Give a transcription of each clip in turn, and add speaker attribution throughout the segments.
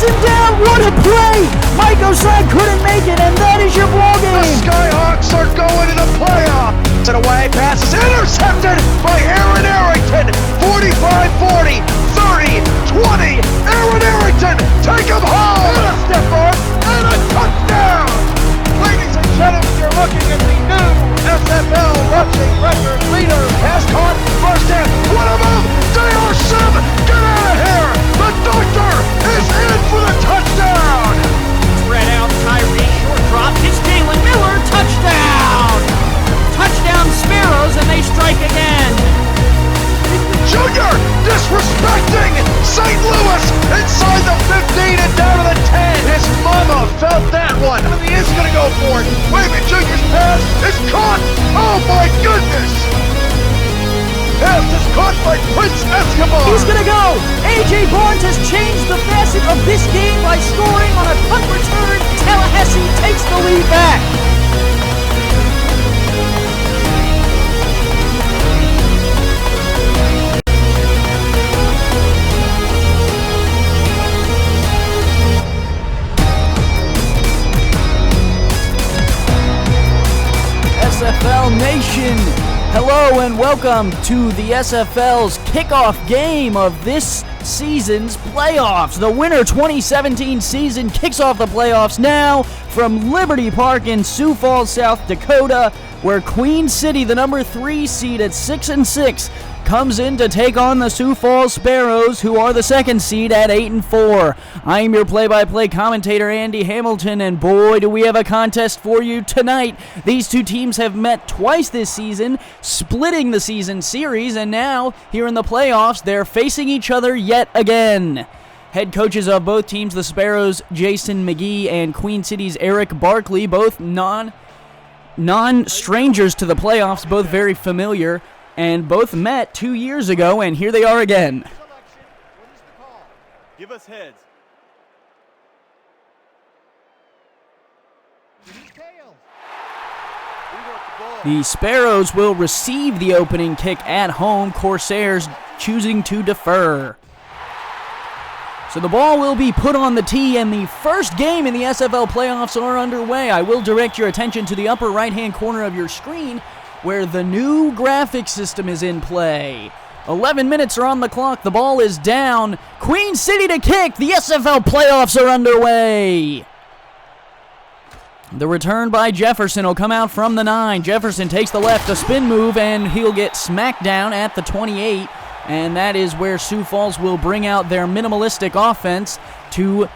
Speaker 1: Takes him down. What a play. Mike Osai couldn't make it, and that is your ball game.
Speaker 2: The Skyhawks are going to the playoff. And away pass is intercepted by Aaron Arrington. 45-40, 30-20. Aaron Arrington, take him home. And a step on and a touchdown. Ladies and gentlemen, you're looking at the new SFL rushing record leader. Pass caught, first down. What a move! J.R. Sim, get out of here! The doctor is in for the touchdown.
Speaker 1: Spread out, Tyree, short drop. It's Jalan Miller, touchdown! Touchdown Sparrows, and they strike again.
Speaker 2: Junior disrespecting St. Louis inside the 15 and down to the 10. His mama felt that one. And he is going to go for it. Waving Junior's pass is caught. Oh my goodness. Pass is caught by Prince Escobar.
Speaker 1: He's going to go. A.J. Barnes has changed the facet of this game by scoring on a punt return. Tallahassee takes the lead back. SFL Nation, hello and welcome to the SFL's kickoff game of this season's playoffs. The winter 2017 season kicks off the playoffs now from Liberty Park in Sioux Falls, South Dakota, where Queen City, the number 3 seed at 6-6, comes in to take on the Sioux Falls Sparrows, who are the 2nd seed at 8-4. I am your play-by-play commentator, Andy Hamilton, and boy, do we have a contest for you tonight. These two teams have met twice this season, splitting the season series, and now, here in the playoffs, they're facing each other yet again. Head coaches of both teams, the Sparrows, Jason McGee, and Queen City's Eric Barkley, both non-strangers to the playoffs, both very familiar, and both met 2 years ago, and here they are again.
Speaker 3: What is the call? Give us heads. Tails. We want the ball.
Speaker 1: The Sparrows will receive the opening kick at home, Corsairs choosing to defer. So the ball will be put on the tee, and the first game in the SFL playoffs are underway. I will direct your attention to the upper right-hand corner of your screen, where the new graphics system is in play. 11 minutes are on the clock. The ball is down. Queen City to kick. The SFL playoffs are underway. The return by Jefferson will come out from the 9. Jefferson takes the left, a spin move, and he'll get smacked down at the 28. And that is where Sioux Falls will bring out their minimalistic offense to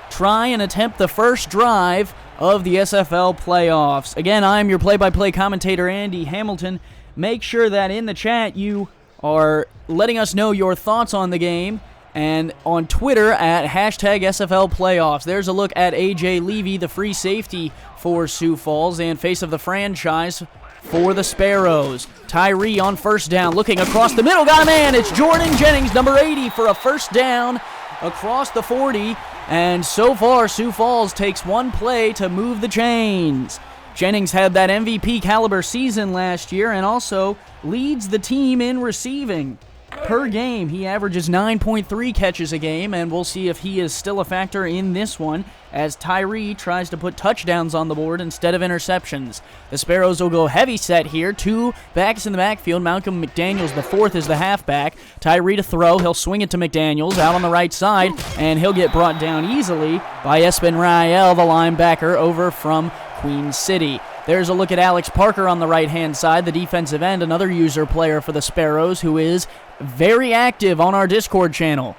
Speaker 1: try and attempt the first drive of the SFL playoffs. Again, I'm your play-by-play commentator, Andy Hamilton. Make sure that in the chat you are letting us know your thoughts on the game, and on Twitter at #SFL Playoffs. There's a look at A.J. Levy, the free safety for Sioux Falls and face of the franchise for the Sparrows. Tyree on first down, looking across the middle, got a man. It's Jordan Jennings, number 80, for a first down across the 40. And so far, Sioux Falls takes one play to move the chains. Jennings had that MVP caliber season last year and also leads the team in receiving. Per game, he averages 9.3 catches a game, and we'll see if he is still a factor in this one as Tyree tries to put touchdowns on the board instead of interceptions. The Sparrows will go heavy set here. 2 backs in the backfield. Malcolm McDaniels, the 4th, is the halfback. Tyree to throw. He'll swing it to McDaniels out on the right side, and he'll get brought down easily by Espen Rael, the linebacker, over from Queen City. There's a look at Alex Parker on the right-hand side, the defensive end, another user player for the Sparrows who is very active on our Discord channel.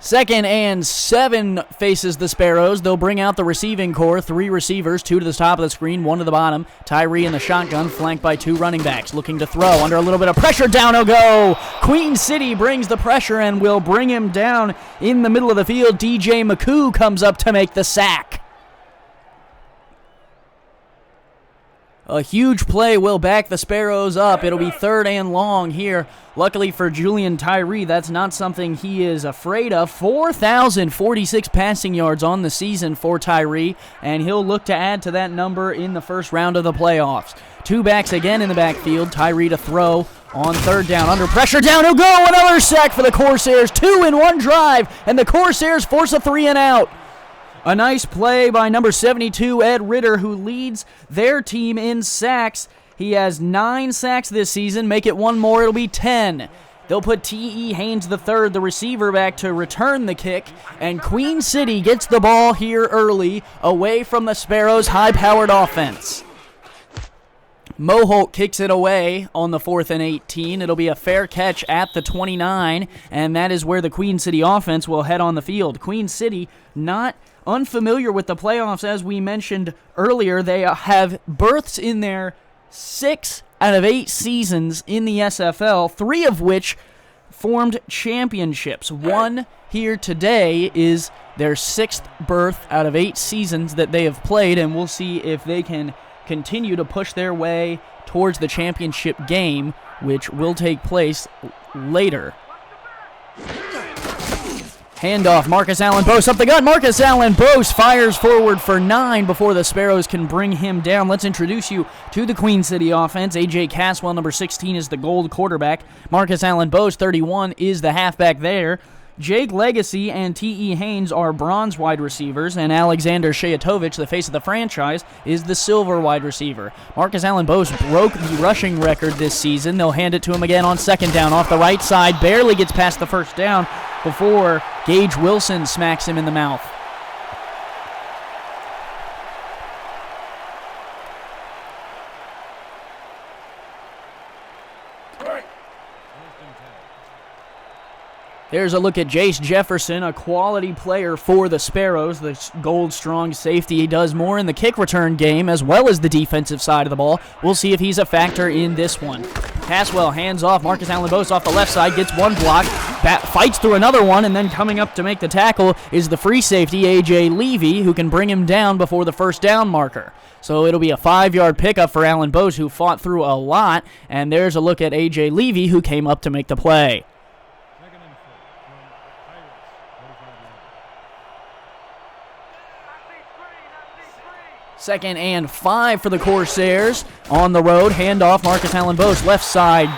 Speaker 1: 2nd and 7 faces the Sparrows. They'll bring out the receiving core, 3 receivers, 2 to the top of the screen, 1 to the bottom. Tyree in the shotgun, flanked by 2 running backs, looking to throw. Under a little bit of pressure, down he'll go. Queen City brings the pressure and will bring him down in the middle of the field. DJ McCoo comes up to make the sack. A huge play will back the Sparrows up. It'll be 3rd and long here. Luckily for Julian Tyree, that's not something he is afraid of. 4,046 passing yards on the season for Tyree, and he'll look to add to that number in the first round of the playoffs. 2 backs again in the backfield. Tyree to throw On third down, under pressure, down he'll go. Another sack for the Corsairs. 2 in one drive, and the Corsairs force a 3 and out. A nice play by number 72, Ed Ritter, who leads their team in sacks. He has 9 sacks this season. Make it one more, it'll be 10. They'll put T.E. Haynes III, the receiver, back to return the kick, and Queen City gets the ball here early, away from the Sparrows' high-powered offense. Moholt kicks it away on the 4th and 18. It'll be a fair catch at the 29, and that is where the Queen City offense will head on the field. Queen City, not unfamiliar with the playoffs, as we mentioned earlier. They have berths in their 6 out of 8 seasons in the SFL, 3 of which formed championships. One here today is their 6th berth out of 8 seasons that they have played, and we'll see if they can continue to push their way towards the championship game, which will take place later. Handoff, Marcus Allen Bose up the gut. Marcus Allen Bose fires forward for 9 before the Sparrows can bring him down. Let's introduce you to the Queen City offense. A.J. Caswell, number 16, is the gold quarterback. Marcus Allen Bose, 31, is the halfback there. Jake Legacy and T.E. Haynes are bronze wide receivers, and Alexander Shayatovich, the face of the franchise, is the silver wide receiver. Marcus Allen Bose broke the rushing record this season. They'll hand it to him again on second down off the right side. Barely gets past the first down before Gage Wilson smacks him in the mouth. There's a look at Jace Jefferson, a quality player for the Sparrows, the gold strong safety. He does more in the kick return game as well as the defensive side of the ball. We'll see if he's a factor in this one. Caswell hands off. Marcus Allen Bose off the left side, gets one block, fights through another one, and then coming up to make the tackle is the free safety, A.J. Levy, who can bring him down before the first down marker. So it'll be a 5-yard pickup for Allen Bose, who fought through a lot, and there's a look at A.J. Levy, who came up to make the play. Second and 5 for the Corsairs on the road. Handoff, Marcus Allen Bose, left side,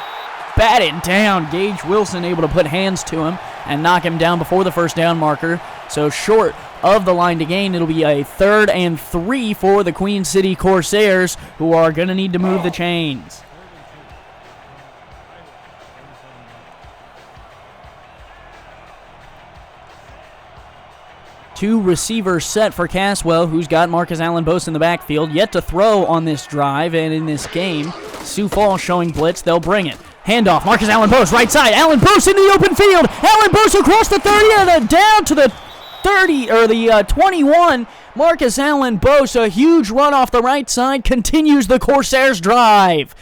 Speaker 1: batted down. Gage Wilson able to put hands to him and knock him down before the first down marker. So short of the line to gain. It'll be a 3rd and 3 for the Queen City Corsairs, who are going to need to move the chains. Two receivers set for Caswell, who's got Marcus Allen Bose in the backfield. Yet to throw on this drive and in this game. Sioux Falls showing blitz. They'll bring it. Handoff. Marcus Allen Bose, right side. Allen Bose in the open field. Allen Bose across the 30 and then down to the 30 or the 21. Marcus Allen Bose, a huge run off the right side, continues the Corsairs drive.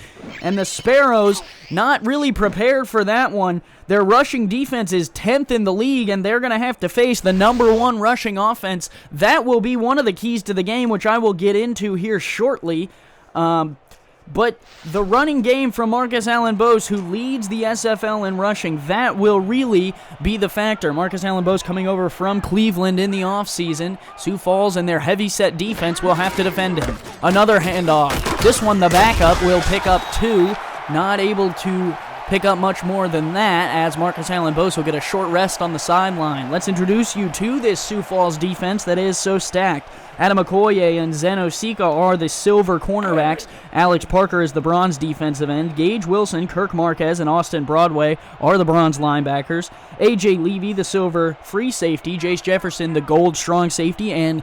Speaker 1: And the Sparrows not really prepared for that one. Their rushing defense is 10th in the league, and they're going to have to face the number 1 rushing offense. That will be one of the keys to the game, which I will get into here shortly. But the running game from Marcus Allen Bose, who leads the SFL in rushing, that will really be the factor. Marcus Allen Bose coming over from Cleveland in the offseason. Sioux Falls and their heavy-set defense will have to defend him. Another handoff. This one, the backup, will pick up 2. Not able to pick up much more than that, as Marcus Allen Bose will get a short rest on the sideline. Let's introduce you to this Sioux Falls defense that is so stacked. Adam Okoye and Zeno Sika are the silver cornerbacks. Alex Parker is the bronze defensive end. Gage Wilson, Kirk Marquez, and Austin Broadway are the bronze linebackers. A.J. Levy, the silver free safety. Jace Jefferson, the gold strong safety. And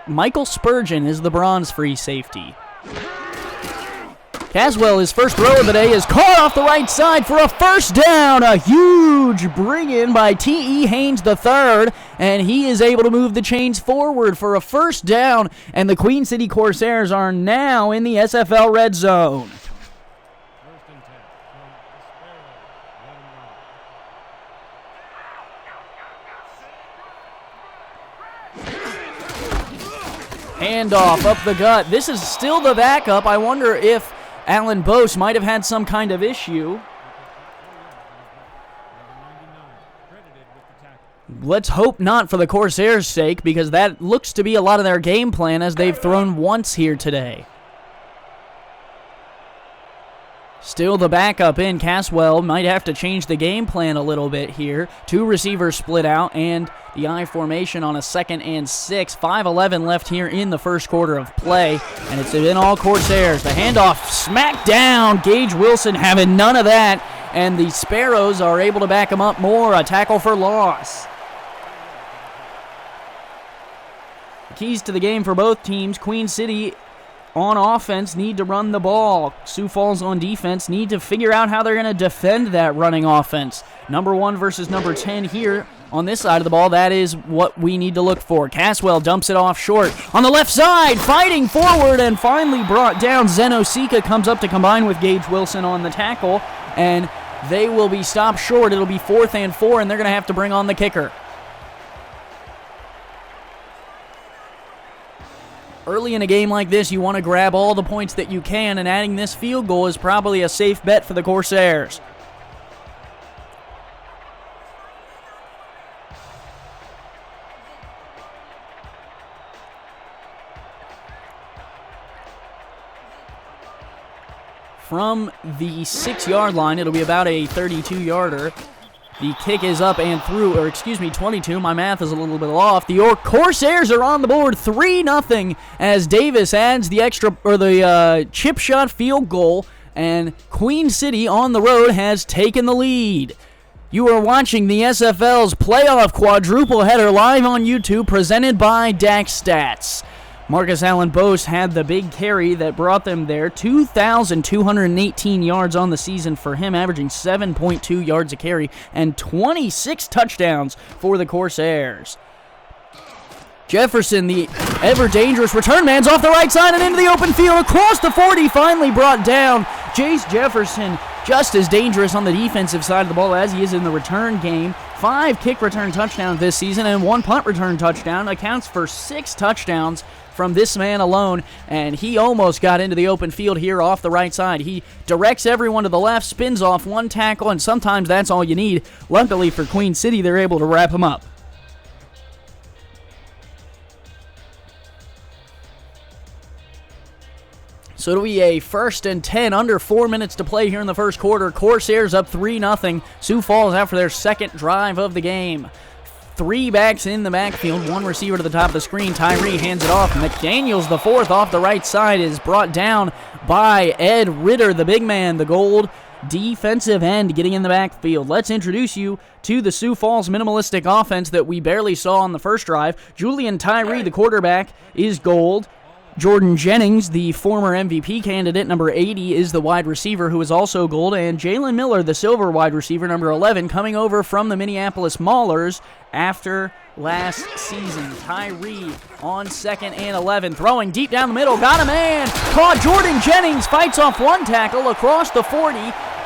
Speaker 1: Michael Spurgeon is the bronze free safety. Caswell, his first throw of the day, is caught off the right side for a first down. A huge bring-in by T.E. Haynes III, and he is able to move the chains forward for a first down, and the Queen City Corsairs are now in the SFL red zone. Handoff up the gut. This is still the backup. I wonder if Allen Bose might have had some kind of issue. Let's hope not for the Corsairs' sake, because that looks to be a lot of their game plan, as they've thrown once here today. Still the backup in. Caswell might have to change the game plan a little bit here. 2 receivers split out, and the I formation on a 2nd and 6. 5:11 left here in the first quarter of play, and it's in all Corsairs. The handoff smack down. Gage Wilson having none of that, and the Sparrows are able to back him up more. A tackle for loss. The keys to the game for both teams. Queen City on offense need to run the ball. Sioux Falls on defense need to figure out how they're going to defend that running offense. Number 1 versus number 10 here on this side of the ball. That is what we need to look for. Caswell dumps it off short. On the left side, fighting forward and finally brought down. Zeno Sika comes up to combine with Gage Wilson on the tackle, and they will be stopped short. It'll be 4th and 4, and they're going to have to bring on the kicker. Early in a game like this, you want to grab all the points that you can, and adding this field goal is probably a safe bet for the Corsairs. From the 6-yard line, it'll be about a 32-yarder. The kick is up and through, 22. My math is a little bit off. The Corsairs are on the board 3-0 as Davis adds the chip shot field goal, and Queen City on the road has taken the lead. You are watching the SFL's playoff quadruple header live on YouTube, presented by Dax Stats. Marcus Allen Boas had the big carry that brought them there. 2,218 yards on the season for him, averaging 7.2 yards a carry, and 26 touchdowns for the Corsairs. Jefferson, the ever-dangerous return man's off the right side and into the open field. Across the 40, finally brought down. Jace Jefferson, just as dangerous on the defensive side of the ball as he is in the return game. 5 kick return touchdowns this season and 1 punt return touchdown. Accounts for 6 touchdowns from this man alone, and he almost got into the open field here off the right side. He directs everyone to the left, spins off 1 tackle, and sometimes that's all you need. Luckily for Queen City, they're able to wrap him up. So it'll be a 1st and 10, under 4 minutes to play here in the first quarter. Corsairs up 3-0. Sioux Falls out for their 2nd drive of the game. 3 backs in the backfield, 1 receiver to the top of the screen. Tyree hands it off. McDaniels, the 4th, off the right side, is brought down by Ed Ritter, the big man, the gold defensive end, getting in the backfield. Let's introduce you to the Sioux Falls minimalistic offense that we barely saw on the first drive. Julian Tyree, the quarterback, is gold. Jordan Jennings, the former MVP candidate, number 80, is the wide receiver who is also gold. And Jalan Miller, the silver wide receiver, number 11, coming over from the Minneapolis Maulers after last season. Tyree on 2nd and 11, throwing deep down the middle. Got a man. Caught. Jordan Jennings fights off 1 tackle across the 40.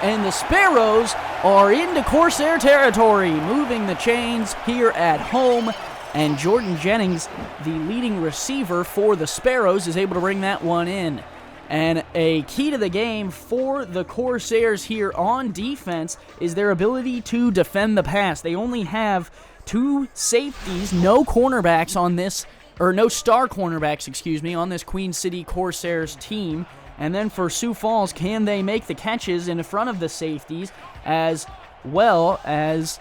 Speaker 1: And the Sparrows are into Corsair territory, moving the chains here at home. And Jordan Jennings, the leading receiver for the Sparrows, is able to bring that one in. And a key to the game for the Corsairs here on defense is their ability to defend the pass. They only have 2 safeties, no cornerbacks on this, or no star cornerbacks, on this Queen City Corsairs team. And then for Sioux Falls, can they make the catches in front of the safeties as well as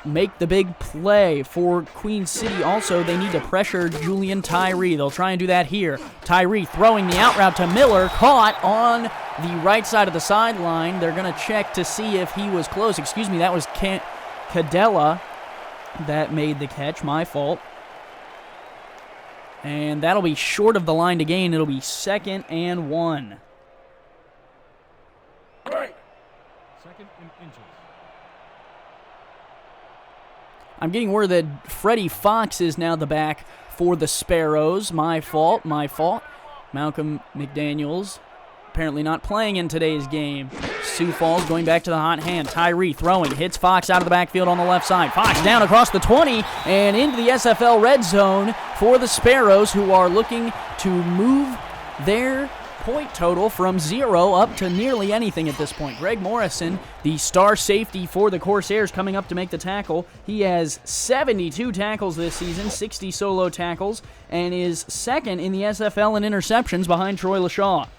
Speaker 1: make the big play? For Queen City also, they need to pressure Julian Tyree. They'll try and do that here. Tyree throwing the out route to Miller, caught on the right side of the sideline. They're going to check to see if he was close. That was Cadella that made the catch. My fault. And that'll be short of the line to gain. It'll be 2nd and 1.
Speaker 3: 2nd and inches.
Speaker 1: I'm getting word that Freddie Fox is now the back for the Sparrows. My fault. Malcolm McDaniels apparently not playing in today's game. Sioux Falls going back to the hot hand. Tyree throwing, hits Fox out of the backfield on the left side. Fox down across the 20 and into the SFL red zone for the Sparrows, who are looking to move their point total from 0 up to nearly anything at this point. Greg Morrison, the star safety for the Corsairs, coming up to make the tackle. He has 72 tackles this season, 60 solo tackles, and is 2nd in the SFL in interceptions behind Troy LaShaw.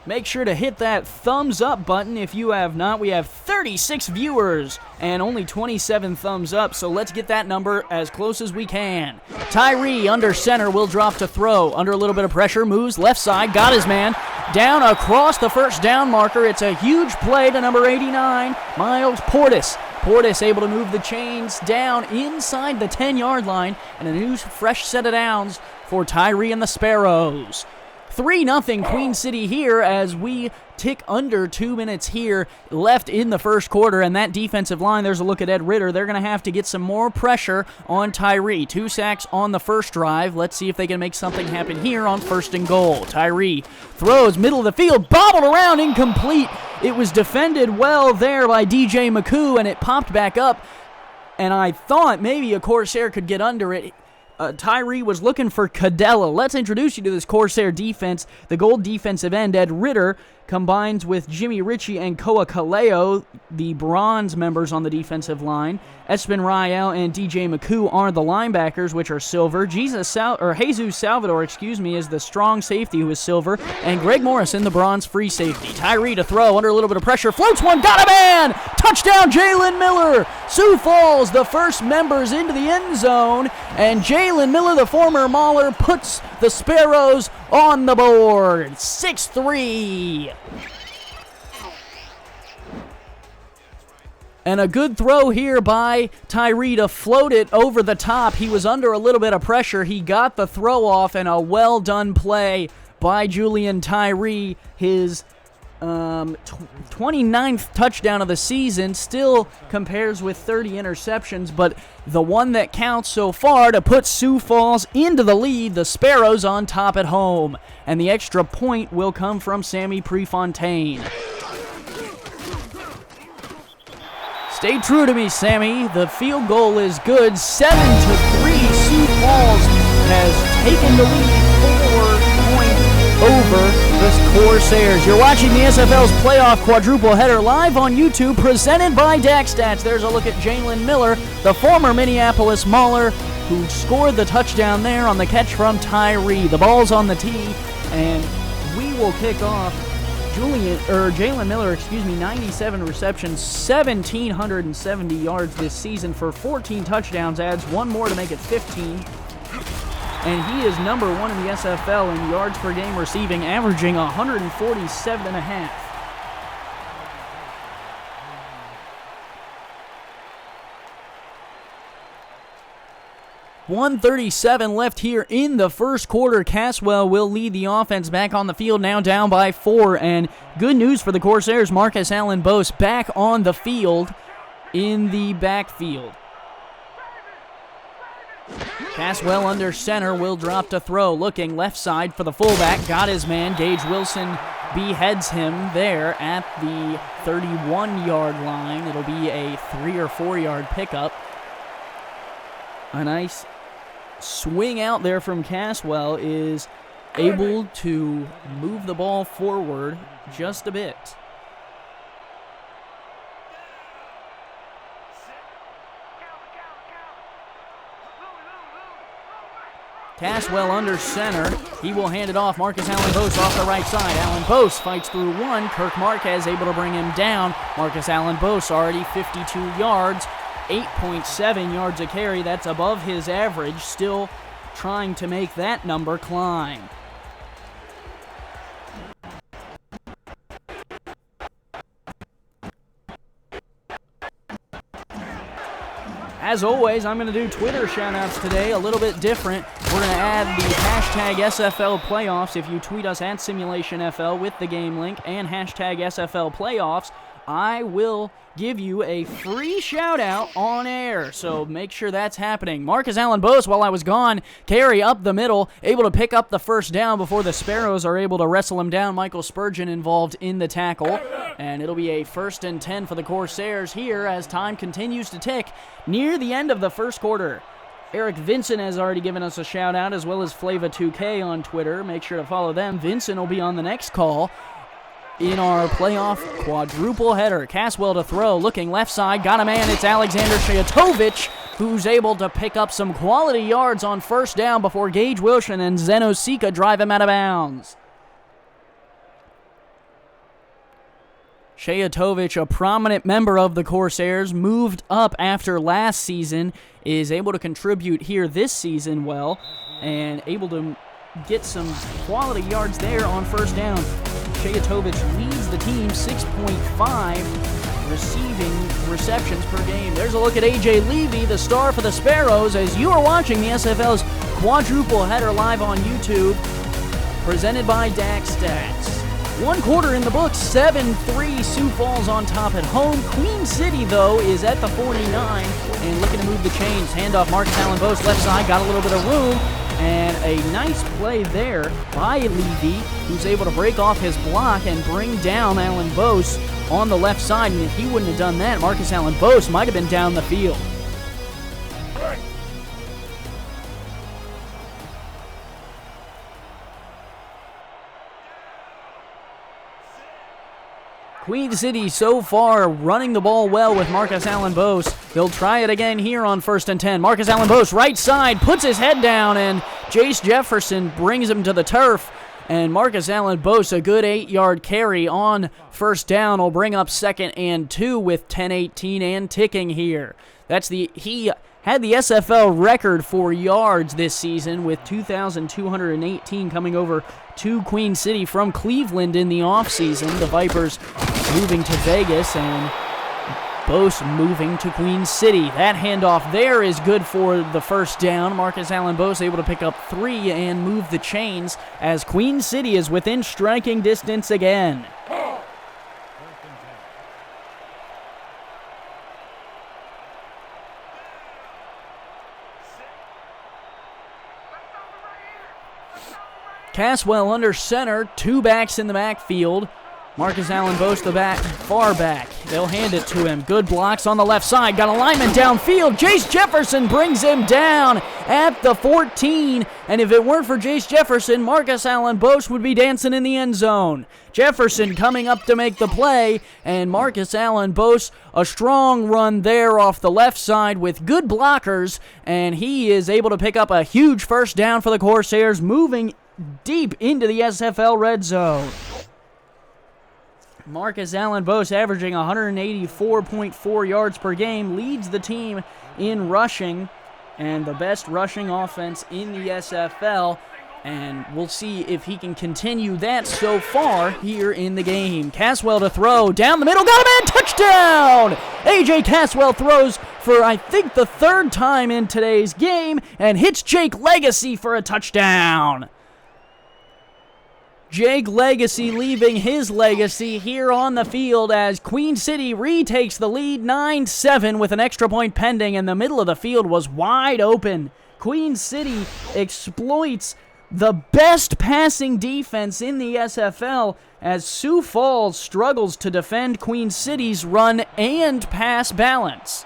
Speaker 1: Make sure to hit that thumbs up button if you have not. We have 36 viewers and only 27 thumbs up, so let's get that number as close as we can. Tyree under center will drop to throw. Under a little bit of pressure, moves left side, got his man. Down across the first down marker. It's a huge play to number 89, Miles Portis. Portis able to move the chains down inside the 10-yard line, and a new fresh set of downs for Tyree and the Sparrows. 3-0 Queen City here as we tick under 2 minutes here left in the first quarter, and that defensive line, there's a look at Ed Ritter. They're going to have to get some more pressure on Tyree. 2 sacks on the first drive. Let's see if they can make something happen here on 1st and goal. Tyree throws middle of the field, bobbled around, incomplete. It was defended well there by DJ McCoo, and it popped back up, and I thought maybe a Corsair could get under it. Tyree was looking for Cadella. Let's introduce you to this Corsair defense. The gold defensive end, Ed Ritter, combines with Jimmy Ritchie and Koa Kaleo, the bronze members on the defensive line. Espen Rael and DJ McCoo are the linebackers, which are silver. Jesus Salvador, is the strong safety, who is silver. And Greg Morrison, the bronze free safety. Tyree to throw under a little bit of pressure. Floats one, got a man! Touchdown, Jalan Miller! Sioux Falls, the first members into the end zone. And Jalan Miller, the former Mauler, puts the Sparrows on the board. 6-3. And a good throw here by Tyree to float it over the top. He was under a little bit of pressure. He got the throw off, and a well-done play by Julian Tyree. His 29th touchdown of the season, still compares with 30 interceptions, but the one that counts so far to put Sioux Falls into the lead. The Sparrows on top at home. And the extra point will come from Sammy Prefontaine. Stay true to me, Sammy. The field goal is good. 7-3. Sioux Falls has taken the lead 4 points over the Corsairs. You're watching the SFL's playoff quadruple header live on YouTube, presented by DAC Stats. There's a look at Jalan Miller, the former Minneapolis Mauler, who scored the touchdown there on the catch from Tyree. The ball's on the tee, and we will kick off. Jalan Miller, 97 receptions, 1,770 yards this season for 14 touchdowns, adds one more to make it 15. And he is number 1 in the SFL in yards per game receiving, averaging 147.5. .137 left here in the first quarter. Caswell will lead the offense back on the field, now down by 4. And good news for the Corsairs, Marcus Allen Boas back on the field in the backfield. Caswell under center will drop to throw, looking left side for the fullback. Got his man. Gage Wilson beheads him there at the 31-yard line. It'll be a 3 or 4 yard pickup. A nice swing out there from Caswell is able to move the ball forward just a bit. Caswell under center. He will hand it off. Marcus Allen Boas off the right side. Allen Boas fights through one. Kirk Marquez able to bring him down. Marcus Allen Boas already 52 yards. 8.7 yards a carry. That's above his average. Still trying to make that number climb. As always, I'm going to do Twitter shout-outs today, a little bit different. We're going to add the hashtag SFL Playoffs. If you tweet us at SimulationFL with the game link and hashtag SFL Playoffs, I will give you a free shout-out on air, so make sure that's happening. Marcus Allen Boas, while I was gone, carry up the middle, able to pick up the first down before the Sparrows are able to wrestle him down. Michael Spurgeon involved in the tackle, and it'll be a 1st and 10 for the Corsairs here as time continues to tick near the end of the first quarter. Eric Vincent has already given us a shout-out, as well as Flava2K on Twitter. Make sure to follow them. Vincent will be on the next call in our playoff quadruple header. Caswell to throw, looking left side, got a man. It's Alexander Shayatovic, who's able to pick up some quality yards on first down before Gage Wilson and Zeno Sika drive him out of bounds. Shayatovic, a prominent member of the Corsairs, moved up after last season, is able to contribute here this season well, and able to get some quality yards there on first down. Shayatovic leads the team 6.5 receiving receptions per game. There's a look at A.J. Levy, the star for the Sparrows, as you are watching the SFL's quadruple header live on YouTube, presented by DAX Stats. 1 quarter in the books, 7-3 Sioux Falls on top at home. Queen City, though, is at the 49 and looking to move the chains. Handoff, Marcus Allen Boas, left side, got a little bit of room. And a nice play there by Levy, who's able to break off his block and bring down Allen Boas on the left side. And if he wouldn't have done that, Marcus Allen Boas might have been down the field. Queen City so far running the ball well with Marcus Allen Boas. They'll try it again here on 1st and 10. Marcus Allen Boas, right side, puts his head down, and Jace Jefferson brings him to the turf. And Marcus Allen Boas, a good 8-yard carry on first down, will bring up 2nd and 2 with 10:18 and ticking here. He had the SFL record for yards this season with 2,218 coming over to Queen City from Cleveland in the offseason. The Vipers moving to Vegas and Boas moving to Queen City. That handoff there is good for the first down. Marcus Allen Boas able to pick up 3 and move the chains as Queen City is within striking distance again. Caswell under center, 2 backs in the backfield. Marcus Allen Boas, the far back. They'll hand it to him. Good blocks on the left side. Got a lineman downfield. Jace Jefferson brings him down at the 14. And if it weren't for Jace Jefferson, Marcus Allen Boas would be dancing in the end zone. Jefferson coming up to make the play. And Marcus Allen Boas, a strong run there off the left side with good blockers. And he is able to pick up a huge first down for the Corsairs, moving deep into the SFL red zone. Marcus Allen Boas, averaging 184.4 yards per game, leads the team in rushing and the best rushing offense in the SFL. And we'll see if he can continue that so far here in the game. Caswell to throw, down the middle, got him in, touchdown! A.J. Caswell throws for, I think, the 3rd time in today's game and hits Jake Legacy for a touchdown. Jake Legacy leaving his legacy here on the field as Queen City retakes the lead 9-7 with an extra point pending, and the middle of the field was wide open. Queen City exploits the best passing defense in the SFL as Sioux Falls struggles to defend Queen City's run and pass balance.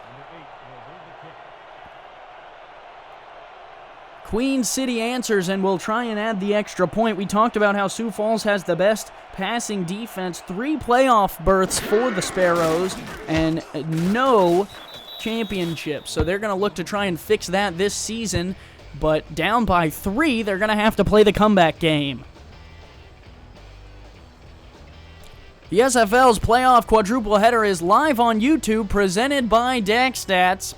Speaker 1: Queen City answers and will try and add the extra point. We talked about how Sioux Falls has the best passing defense, 3 playoff berths for the Sparrows, and no championships. So they're going to look to try and fix that this season, but down by 3, they're going to have to play the comeback game. The SFL's playoff quadruple header is live on YouTube, presented by DAX Stats,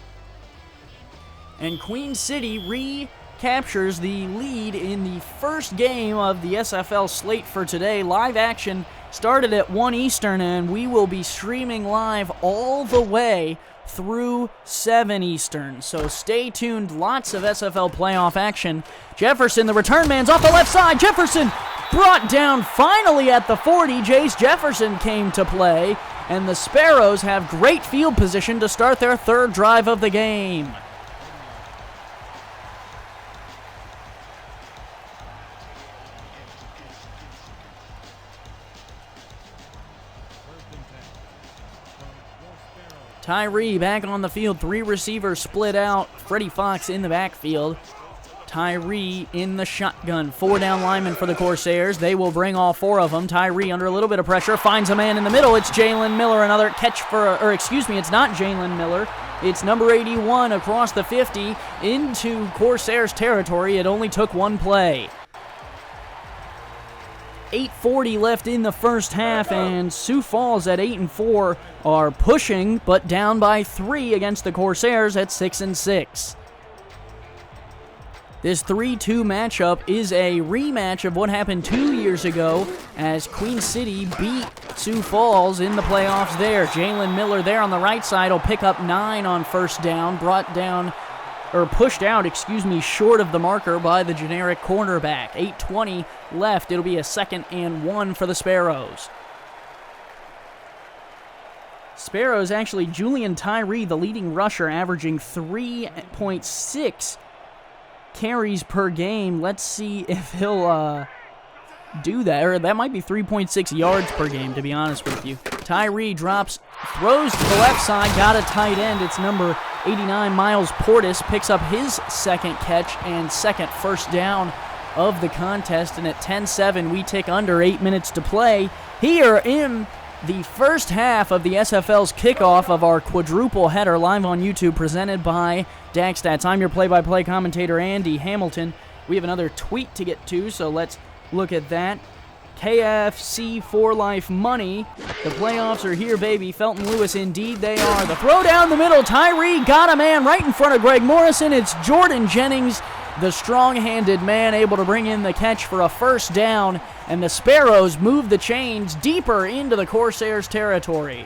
Speaker 1: and Queen City captures the lead in the first game of the SFL slate for today. Live action started at 1 Eastern, and we will be streaming live all the way through 7 Eastern. So stay tuned. Lots of SFL playoff action. Jefferson, the return man's off the left side. Jefferson brought down finally at the 40. Jace Jefferson came to play, and the Sparrows have great field position to start their 3rd drive of the game. Tyree back on the field. 3 receivers split out. Freddie Fox in the backfield. Tyree in the shotgun. 4 down linemen for the Corsairs. They will bring all 4 of them. Tyree under a little bit of pressure. Finds a man in the middle. It's Jalan Miller. Another catch it's not Jalan Miller. It's number 81 across the 50 into Corsairs territory. It only took 1 play. 8:40 left in the first half, and Sioux Falls at 8-4 are pushing, but down by 3 against the Corsairs at 6-6. This 3-2 matchup is a rematch of what happened 2 years ago as Queen City beat Sioux Falls in the playoffs there. Jalan Miller there on the right side will pick up 9 on first down, pushed out, short of the marker by the generic cornerback. 8:20 left. It'll be a 2nd and 1 for the Sparrows. Sparrows, actually, Julian Tyree, the leading rusher, averaging 3.6 carries per game. Let's see if he'll do that. Or that might be 3.6 yards per game, to be honest with you. Tyree drops, throws to the left side, got a tight end. It's number 89, Miles Portis, picks up his 2nd catch and 2nd first down of the contest. And at 10-7, we tick under 8 minutes to play here in the first half of the SFL's kickoff of our quadruple header live on YouTube, presented by DaxStats. I'm your play-by-play commentator, Andy Hamilton. We have another tweet to get to, so let's look at that. KFC for Life Money. The playoffs are here, baby. Felton Lewis, indeed they are. The throw down the middle. Tyree got a man right in front of Greg Morrison. It's Jordan Jennings, the strong-handed man, able to bring in the catch for a first down, and the Sparrows move the chains deeper into the Corsairs' territory.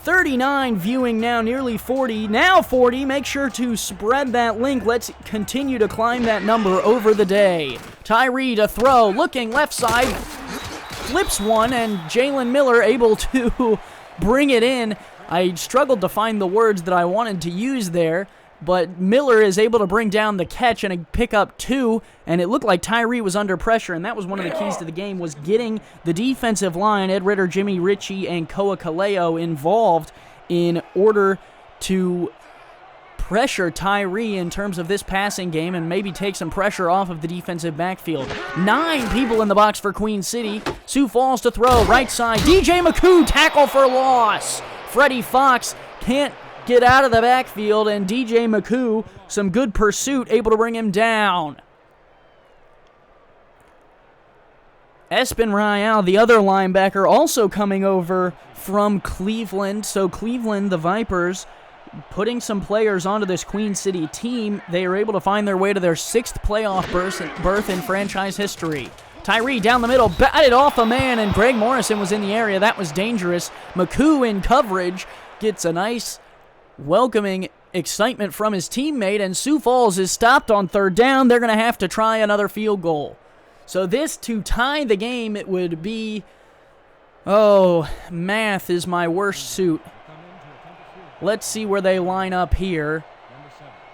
Speaker 1: 39 viewing now, nearly 40, now 40. Make sure to spread that link. Let's continue to climb that number over the day. Tyree to throw, looking left side, flips one, and Jalan Miller able to bring it in. I struggled to find the words that I wanted to use there, but Miller is able to bring down the catch and pick up 2, and it looked like Tyree was under pressure, and that was one of the keys to the game, was getting the defensive line, Ed Ritter, Jimmy Ritchie, and Koa Kaleo involved in order to pressure Tyree in terms of this passing game and maybe take some pressure off of the defensive backfield. 9 people in the box for Queen City. Sioux Falls to throw, right side. DJ McCoo, tackle for loss. Freddie Fox can't get out of the backfield, and DJ McCoo, some good pursuit, able to bring him down. Espen Rial, the other linebacker, also coming over from Cleveland. So Cleveland, the Vipers, putting some players onto this Queen City team. They are able to find their way to their 6th playoff berth in franchise history. Tyree down the middle, batted off a man, and Greg Morrison was in the area. That was dangerous. McCoo in coverage gets a nice welcoming excitement from his teammate, and Sioux Falls is stopped on 3rd down. They're going to have to try another field goal. So this, to tie the game, it would be, math is my worst suit. Let's see where they line up here.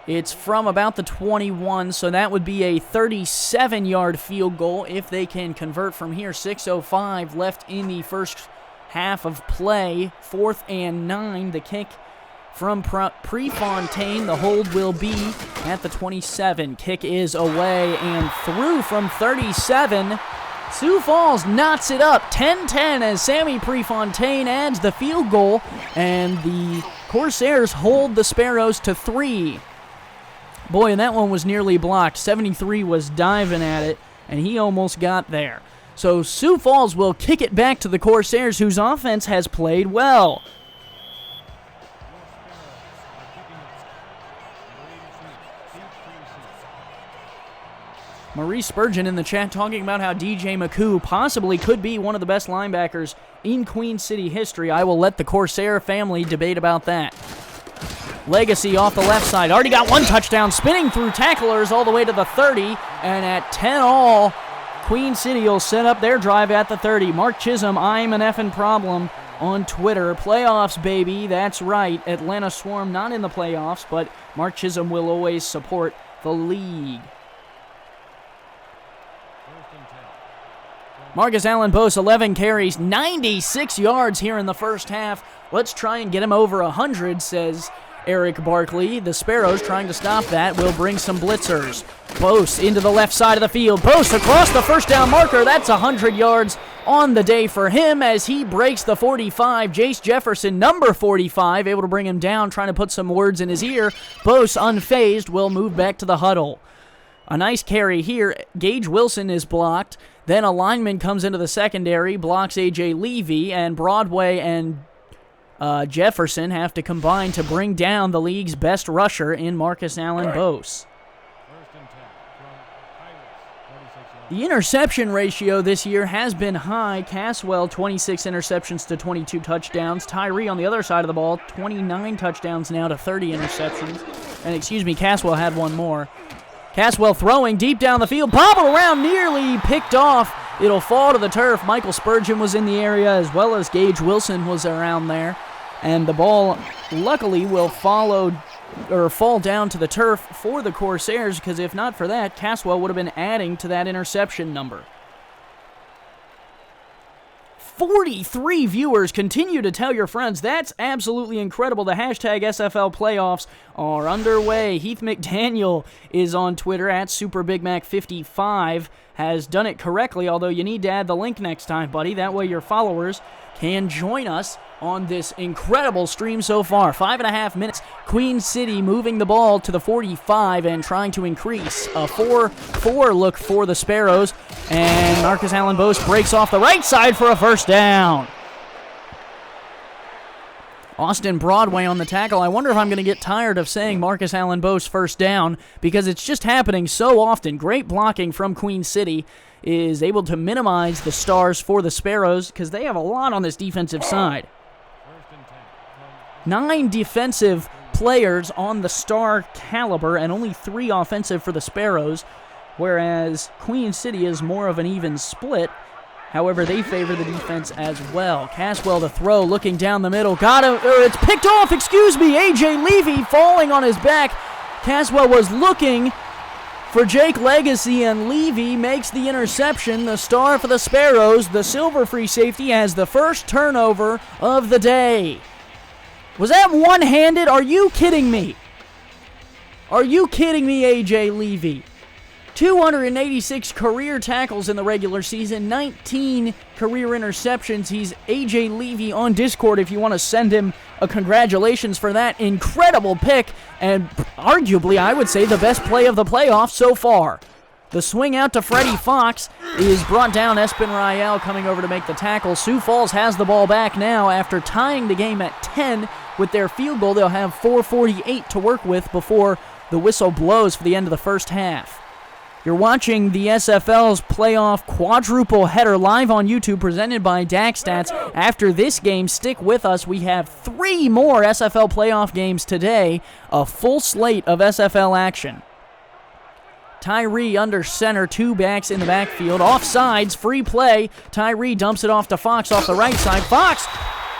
Speaker 1: It's from about the 21, so that would be a 37-yard field goal if they can convert from here. 6:05 left in the first half of play. 4th and 9, the kick from Prefontaine. The hold will be at the 27. Kick is away and through from 37. Sioux Falls knots it up 10-10 as Sammy Prefontaine adds the field goal, and the Corsairs hold the Sparrows to 3. Boy, and that one was nearly blocked. 73 was diving at it, and he almost got there. So Sioux Falls will kick it back to the Corsairs, whose offense has played well. Maurice Spurgeon in the chat talking about how DJ McCoo possibly could be one of the best linebackers in Queen City history. I will let the Corsair family debate about that. Legacy off the left side. Already got 1 touchdown, spinning through tacklers all the way to the 30. And at 10-all, Queen City will set up their drive at the 30. Mark Chisholm, I'm an effing problem on Twitter. Playoffs, baby. That's right. Atlanta Swarm not in the playoffs, but Mark Chisholm will always support the league. Marcus Allen Boas, 11 carries, 96 yards here in the first half. Let's try and get him over 100, says Eric Barkley. The Sparrows, trying to stop that, will bring some blitzers. Boas into the left side of the field. Boas across the first down marker. That's 100 yards on the day for him as he breaks the 45. Jace Jefferson, number 45, able to bring him down, trying to put some words in his ear. Boas, unfazed, will move back to the huddle. A nice carry here. Gage Wilson is blocked. Then a lineman comes into the secondary, blocks A.J. Levy, and Broadway and Jefferson have to combine to bring down the league's best rusher in Marcus Allen Boas. The interception ratio this year has been high. Caswell, 26 interceptions to 22 touchdowns. Tyree on the other side of the ball, 29 touchdowns now to 30 interceptions. And Caswell had one more. Caswell throwing deep down the field, bobbled around, nearly picked off. It'll fall to the turf. Michael Spurgeon was in the area as well as Gage Wilson was around there. And the ball, luckily, will fall down to the turf for the Corsairs, because if not for that, Caswell would have been adding to that interception number. 43 viewers. Continue to tell your friends. That's absolutely incredible. The hashtag SFL playoffs are underway. Heath McDaniel is on Twitter at SuperBigMac55. Has done it correctly, although you need to add the link next time, buddy. That way your followers can join us on this incredible stream so far. 5.5 minutes. Queen City moving the ball to the 45 and trying to increase. A 4-4 look for the Sparrows. And Marcus Allen Boas breaks off the right side for a first down. Austin Broadway on the tackle. I wonder if I'm going to get tired of saying Marcus Allen Boas first down, because it's just happening so often. Great blocking from Queen City is able to minimize the stars for the Sparrows, because they have a lot on this defensive side. 9 defensive players on the star caliber and only 3 offensive for the Sparrows, whereas Queen City is more of an even split. However, they favor the defense as well. Caswell to throw, looking down the middle. It's picked off, A.J. Levy falling on his back. Caswell was looking for Jake Legacy, and Levy makes the interception. The star for the Sparrows, the silver free safety, has the first turnover of the day. Was that one-handed? Are you kidding me? Are you kidding me, A.J. Levy? 286 career tackles in the regular season, 19 career interceptions. He's A.J. Levy on Discord if you want to send him a congratulations for that incredible pick, and arguably, I would say, the best play of the playoffs so far. The swing out to Freddie Fox is brought down. Espen Rael coming over to make the tackle. Sioux Falls has the ball back now after tying the game at 10 with their field goal. They'll have 4:48 to work with before the whistle blows for the end of the first half. You're watching the SFL's playoff quadruple header live on YouTube, presented by DaxStats. After this game, stick with us. We have 3 more SFL playoff games today, a full slate of SFL action. Tyree under center, 2 backs in the backfield. Offsides, free play. Tyree dumps it off to Fox off the right side. Fox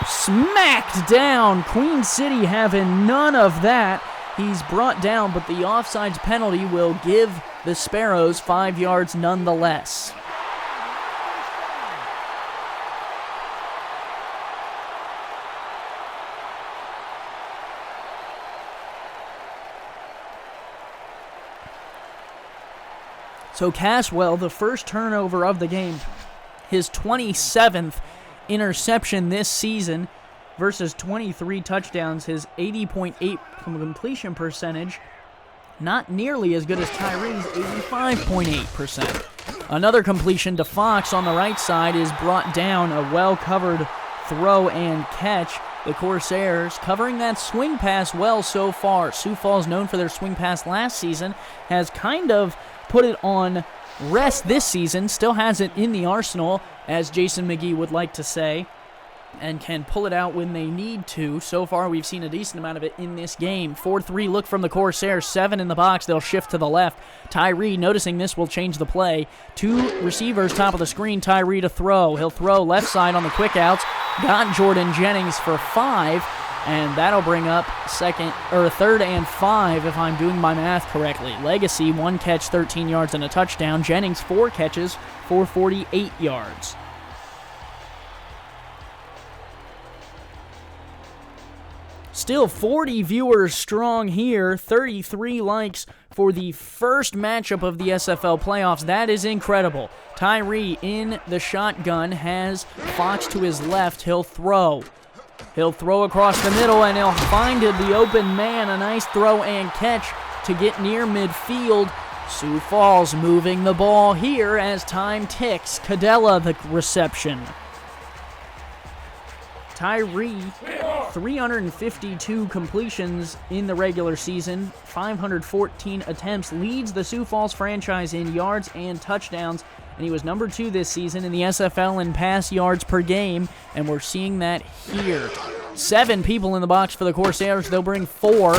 Speaker 1: smacked down. Queen City having none of that. He's brought down, but the offsides penalty will give the Sparrows 5 yards nonetheless. So Caswell, the first turnover of the game, his 27th interception this season versus 23 touchdowns, his 80.8 completion percentage, not nearly as good as Tyree's 85.8%. Another completion to Fox on the right side is brought down, a well-covered throw and catch. The Corsairs covering that swing pass well so far. Sioux Falls, known for their swing pass last season, has kind of put it on rest this season, still has it in the arsenal, as Jason McGee would like to say, and can pull it out when they need to. So far, we've seen a decent amount of it in this game. 4-3 look from the Corsairs, 7 in the box. They'll shift to the left. Tyree, noticing this, will change the play. 2 receivers, top of the screen. Tyree to throw. He'll throw left side on the quick outs. Got Jordan Jennings for 5, and that'll bring up 3rd and 5, if I'm doing my math correctly. Legacy, 1 catch, 13 yards, and a touchdown. Jennings, 4 catches for 48 yards. Still 40 viewers strong here, 33 likes for the first matchup of the SFL playoffs. That is incredible. Tyree in the shotgun has Fox to his left. He'll throw. He'll throw across the middle, and he'll find the open man. A nice throw and catch to get near midfield. Sioux Falls moving the ball here as time ticks. Cadella the reception. Tyree, 352 completions in the regular season, 514 attempts, leads the Sioux Falls franchise in yards and touchdowns, and he was number 2 this season in the SFL in pass yards per game, and we're seeing that here. 7 people in the box for the Corsairs. They'll bring 4.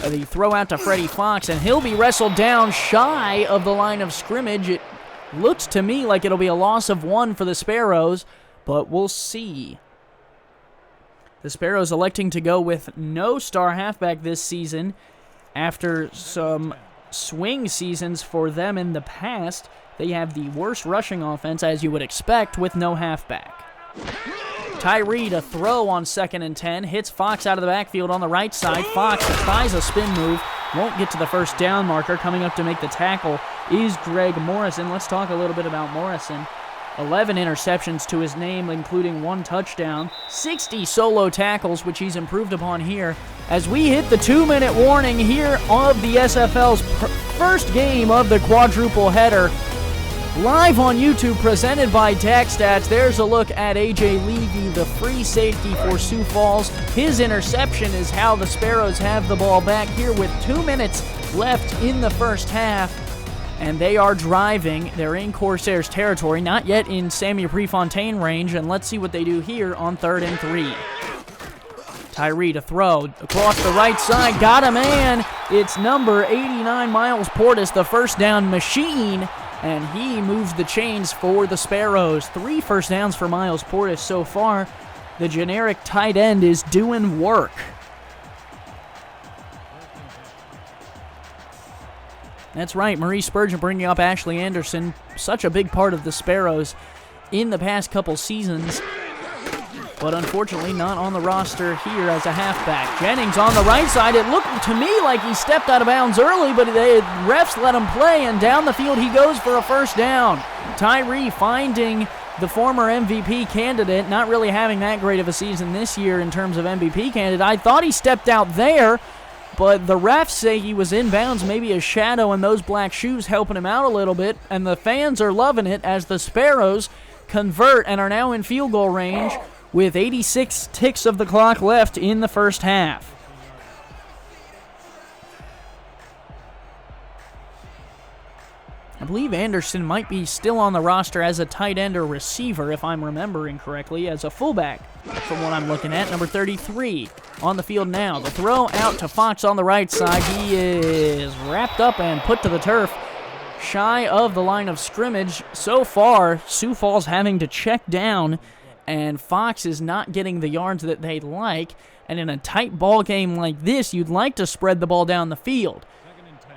Speaker 1: The throw out to Freddie Fox, and he'll be wrestled down shy of the line of scrimmage. It looks to me like it'll be a loss of 1 for the Sparrows, but we'll see. The Sparrows electing to go with no star halfback this season after some swing seasons for them in the past. They have the worst rushing offense, as you would expect, with no halfback. Tyree to throw on 2nd and 10, hits Fox out of the backfield on the right side. Fox tries a spin move, won't get to the first down marker. Coming up to make the tackle is Greg Morrison. Let's talk a little bit about Morrison. 11 interceptions to his name, including 1 touchdown, 60 solo tackles, which he's improved upon here. As we hit the 2-minute warning here of the SFL's first game of the quadruple header, live on YouTube, presented by DaxStats. There's a look at A.J. Levy, the free safety for Sioux Falls. His interception is how the Sparrows have the ball back here with 2 minutes left in the first half. And they are driving. They're in Corsairs territory, not yet in Sammy Prefontaine range. And let's see what they do here on 3rd and 3. Tyree to throw across the right side. Got a man. It's number 89, Miles Portis, the first down machine. And he moves the chains for the Sparrows. 3 first downs for Miles Portis so far. The generic tight end is doing work. That's right, Marie Spurgeon bringing up Ashley Anderson, such a big part of the Sparrows in the past couple seasons, but unfortunately not on the roster here as a halfback. Jennings on the right side. It looked to me like he stepped out of bounds early, but the refs let him play, and down the field he goes for a first down. Tyree finding the former MVP candidate, not really having that great of a season this year in terms of MVP candidate. I thought he stepped out there, but the refs say he was in bounds, maybe a shadow in those black shoes helping him out a little bit, and the fans are loving it as the Sparrows convert and are now in field goal range with 86 ticks of the clock left in the first half. I believe Anderson might be still on the roster as a tight end or receiver, if I'm remembering correctly, as a fullback from what I'm looking at. Number 33 on the field now. The throw out to Fox on the right side. He is wrapped up and put to the turf shy of the line of scrimmage. So far, Sioux Falls having to check down, and Fox is not getting the yards that they'd like. And in a tight ball game like this, you'd like to spread the ball down the field.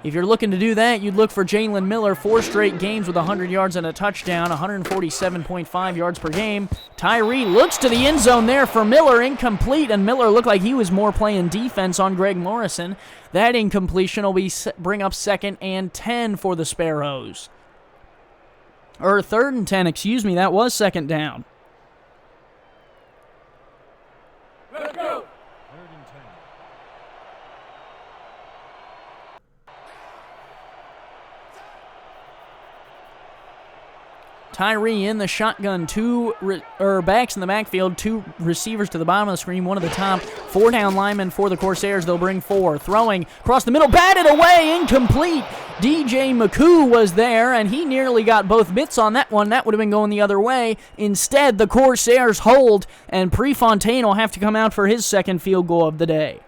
Speaker 1: If you're looking to do that, you'd look for Jalan Miller, 4 straight games with 100 yards and a touchdown, 147.5 yards per game. Tyree looks to the end zone there for Miller, incomplete, and Miller looked like he was more playing defense on Greg Morrison. That incompletion will bring up 2nd and 10 for the Sparrows. Or 3rd and 10, excuse me, that was 2nd down.
Speaker 3: Let's go!
Speaker 1: Tyree in the shotgun, 2 backs in the backfield, 2 receivers to the bottom of the screen, 1 at the top, 4 down linemen for the Corsairs. They'll bring 4. Throwing across the middle, batted away, incomplete. DJ McCoo was there, and he nearly got both mitts on that one. That would have been going the other way. Instead, the Corsairs hold, and Prefontaine will have to come out for his 2nd field goal of the day.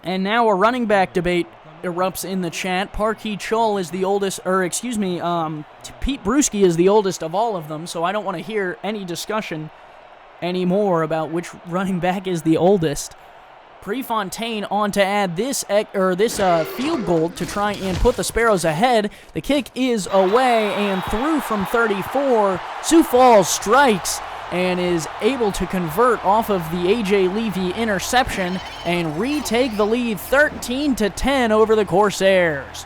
Speaker 1: And now a running back debate erupts in the chat. Parkey Chol is the oldest, Pete Bruschi is the oldest of all of them, so I don't want to hear any discussion anymore about which running back is the oldest. Prefontaine on to add this field goal to try and put the Sparrows ahead. The kick is away and through from 34. Sioux Falls strikes and is able to convert off of the A.J. Levy interception and retake the lead 13-10 over the Corsairs.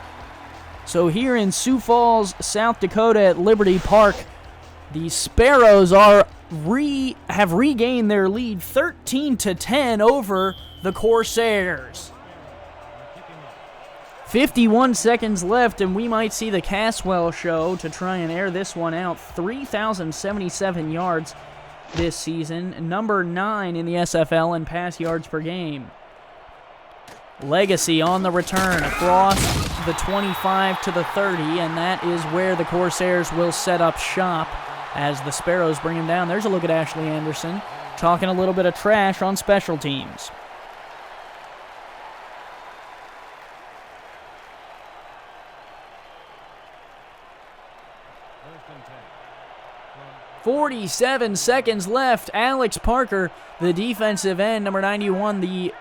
Speaker 1: So here in Sioux Falls, South Dakota at Liberty Park, the Sparrows have regained their lead 13-10 over the Corsairs. 51 seconds left, and we might see the Caswell show to try and air this one out. 3,077 yards this season, number 9 in the SFL in pass yards per game. Legacy on the return across the 25 to the 30, and that is where the Corsairs will set up shop as the Sparrows bring him down. There's a look at Ashley Anderson talking a little bit of trash on special teams. "47 seconds left. Alex Parker, the defensive end, number 91, the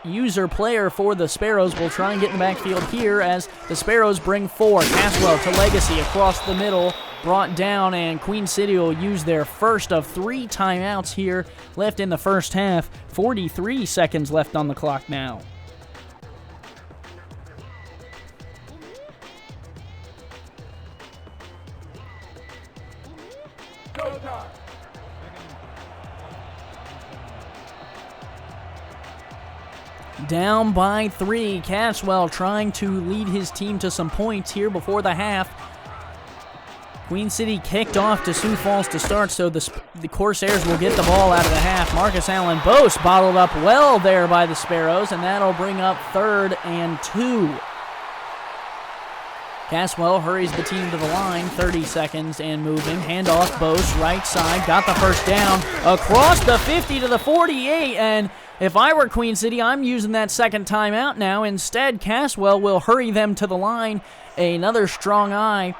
Speaker 1: user player for the Sparrows, will try and get in the backfield here as the Sparrows bring 4. Caswell to Legacy across the middle, brought down, and Queen City will use their first of 3 timeouts here left in the first half. 43 seconds left on the clock now. Down by 3. Caswell trying to lead his team to some points here before the half. Queen City kicked off to Sioux Falls to start, so the Corsairs will get the ball out of the half. Marcus Allen Boas bottled up well there by the Sparrows, and that'll bring up 3rd and 2. Caswell hurries the team to the line, 30 seconds and moving. Handoff, Boas, right side, got the first down, across the 50 to the 48, and if I were Queen City, I'm using that second timeout now. Instead, Caswell will hurry them to the line. Another strong eye.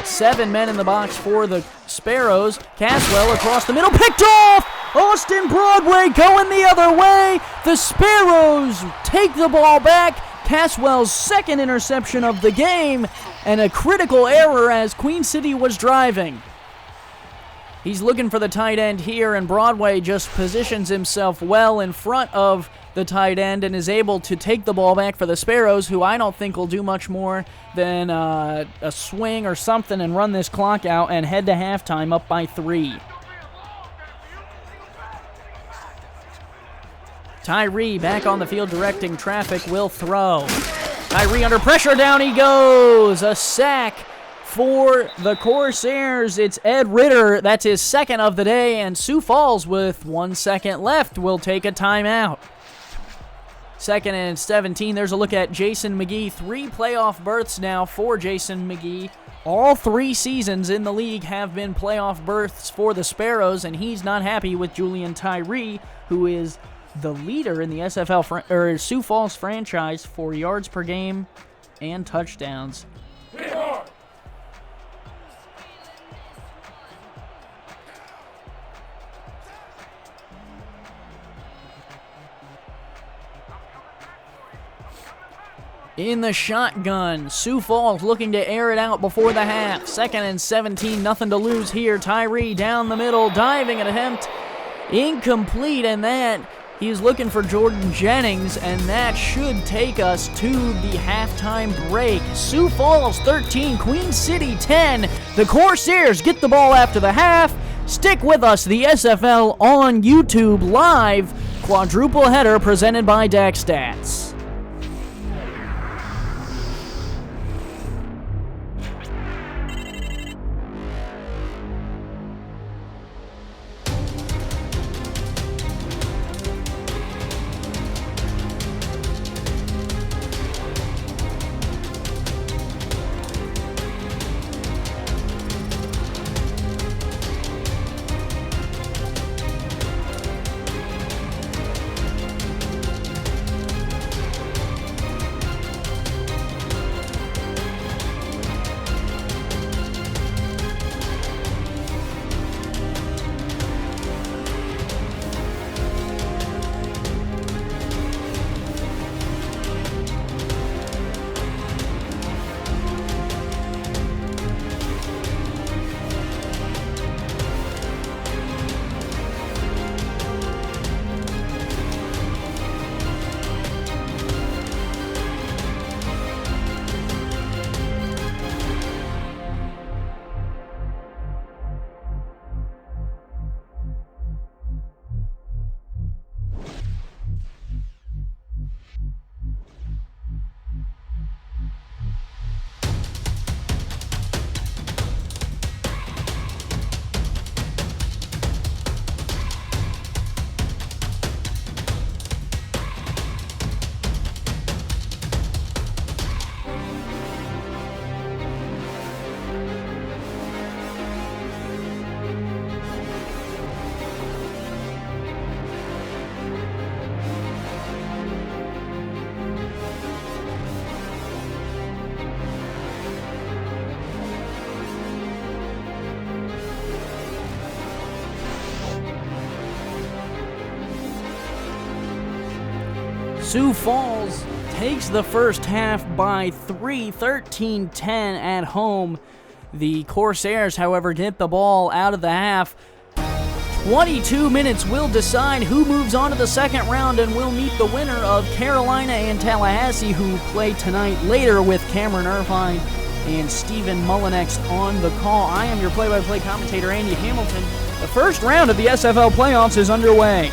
Speaker 1: 7 men in the box for the Sparrows. Caswell across the middle, picked off! Austin Broadway going the other way. The Sparrows take the ball back. Caswell's second interception of the game, and a critical error as Queen City was driving. He's looking for the tight end here, and Broadway just positions himself well in front of the tight end and is able to take the ball back for the Sparrows, who I don't think will do much more than a swing or something and run this clock out and head to halftime up by 3. Tyree back on the field directing traffic, will throw. Tyree under pressure, down he goes. A sack for the Corsairs. It's Ed Ritter. That's his second of the day, and Sioux Falls, with 1 second left, will take a timeout. 2nd and 17. There's a look at Jason McGee. 3 playoff berths now for Jason McGee. All 3 seasons in the league have been playoff berths for the Sparrows, and he's not happy with Julian Tyree, who is the leader in the SFL Sioux Falls franchise for yards per game and touchdowns. In the shotgun, Sioux Falls looking to air it out before the half. 2nd and 17, nothing to lose here. Tyree down the middle, diving attempt, incomplete, and that he's looking for Jordan Jennings, and that should take us to the halftime break. Sioux Falls 13, Queen City 10. The Corsairs get the ball after the half. Stick with us, the SFL on YouTube live. Quadruple header presented by DAC Stats. Sioux Falls takes the first half by 3, 13-10 at home. The Corsairs, however, get the ball out of the half. 22 minutes will decide who moves on to the second round and will meet the winner of Carolina and Tallahassee, who play tonight later with Cameron Irvine and Stephen Mullinex on the call. I am your play-by-play commentator, Andy Hamilton. The first round of the SFL playoffs is underway.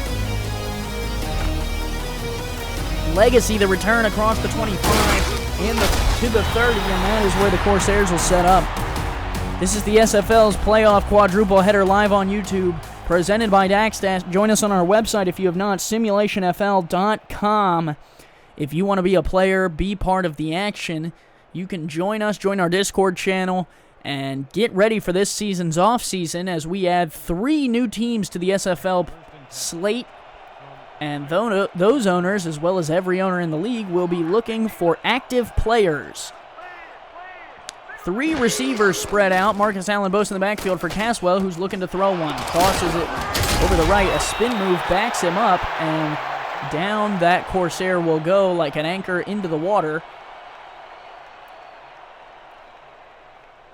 Speaker 1: Legacy, the return across the 25 and to the 30, and that is where the Corsairs will set up. This is the SFL's playoff quadruple header live on YouTube, presented by Daxstat. Join us on our website if you have not, simulationfl.com. If you want to be a player, be part of the action, you can join us, join our Discord channel, and get ready for this season's off-season as we add 3 new teams to the SFL slate. And those owners, as well as every owner in the league, will be looking for active players. 3 receivers spread out. Marcus Allen Boas in the backfield for Caswell, who's looking to throw one. Tosses it over the right. A spin move backs him up, and down that Corsair will go like an anchor into the water.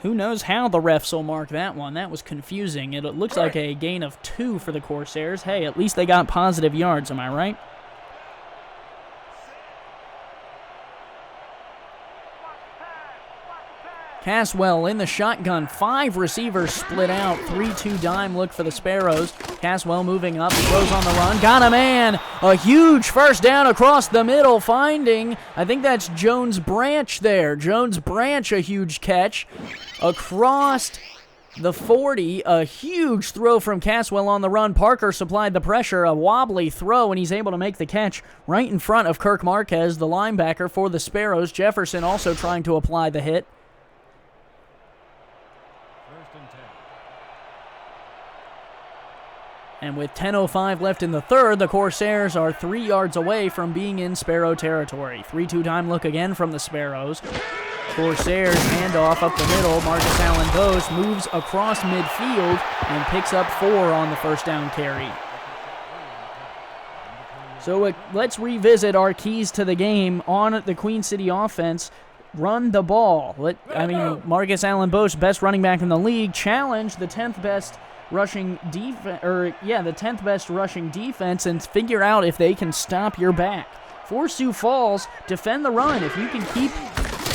Speaker 1: Who knows how the refs will mark that one? That was confusing. It looks like a gain of 2 for the Corsairs. Hey, at least they got positive yards, am I right? Caswell in the shotgun. 5 receivers split out. 3-2 dime look for the Sparrows. Caswell moving up. Throws on the run. Got a man. A huge first down across the middle. Finding, I think that's Jones Branch there. Jones Branch, a huge catch. Across the 40. A huge throw from Caswell on the run. Parker supplied the pressure. A wobbly throw, and he's able to make the catch right in front of Kirk Marquez, the linebacker for the Sparrows. Jefferson also trying to apply the hit. And with 10:05 left in the third, the Corsairs are 3 yards away from being in Sparrow territory. 3-2 dime look again from the Sparrows. Corsairs handoff up the middle. Marcus Allen Boas moves across midfield and picks up 4 on the first down carry. So let's revisit our keys to the game on the Queen City offense. Run the ball. Marcus Allen Boas, best running back in the league, challenged the 10th best rushing defense, the 10th best rushing defense, and figure out if they can stop your back. For Sioux Falls, defend the run. If you can keep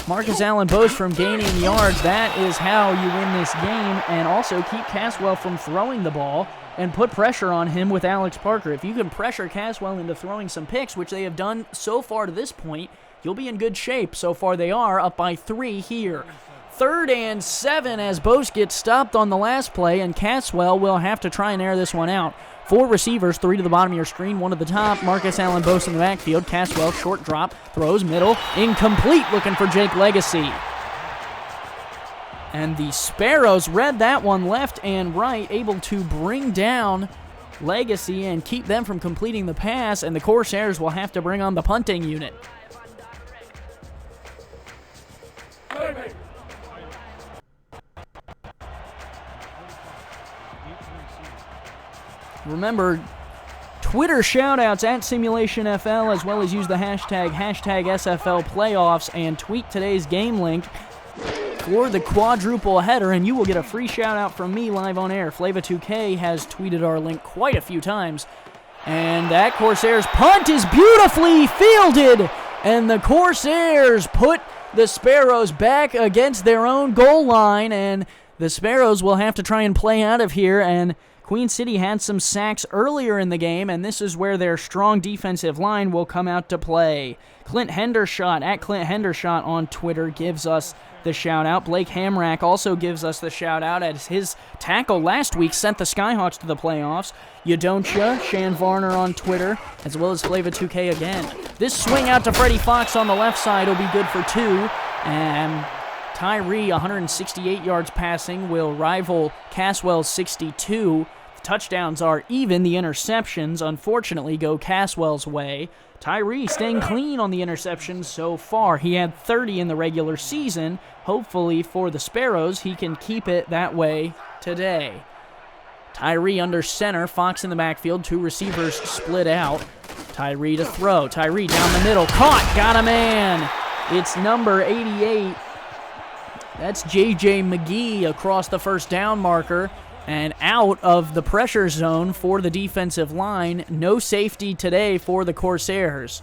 Speaker 1: Marcus Allen Boas from gaining yards, that is how you win this game, and also keep Caswell from throwing the ball and put pressure on him with Alex Parker. If you can pressure Caswell into throwing some picks, which they have done so far to this point, you'll be in good shape. So far they are up by 3 here. 3rd and 7 as Boas gets stopped on the last play, and Caswell will have to try and air this one out. 4 receivers, 3 to the bottom of your screen, 1 at the top. Marcus Allen Boas in the backfield. Caswell, short drop, throws middle, incomplete, looking for Jake Legacy. And the Sparrows read that one left and right, able to bring down Legacy and keep them from completing the pass, and the Corsairs will have to bring on the punting unit. Remember, Twitter shoutouts at SimulationFL, as well as use the hashtag SFL Playoffs, and tweet today's game link for the quadruple header, and you will get a free shout-out from me live on air. Flava2K has tweeted our link quite a few times. And that Corsairs punt is beautifully fielded, and the Corsairs put the Sparrows back against their own goal line, and the Sparrows will have to try and play out of here, and Queen City had some sacks earlier in the game, and this is where their strong defensive line will come out to play. Clint Hendershot, at Clint Hendershot on Twitter, gives us the shout-out. Blake Hamrack also gives us the shout-out as his tackle last week sent the Skyhawks to the playoffs. You don't ya? Shan Varner on Twitter, as well as Flava2K again. This swing out to Freddie Fox on the left side will be good for 2, and Tyree, 168 yards passing, will rival Caswell's 62. The touchdowns are even. The interceptions, unfortunately, go Caswell's way. Tyree staying clean on the interceptions so far. He had 30 in the regular season. Hopefully for the Sparrows, he can keep it that way today. Tyree under center, Fox in the backfield, 2 receivers split out. Tyree to throw. Tyree down the middle. Caught. Got a man. It's number 88. That's J.J. McGee across the first down marker and out of the pressure zone for the defensive line. No safety today for the Corsairs.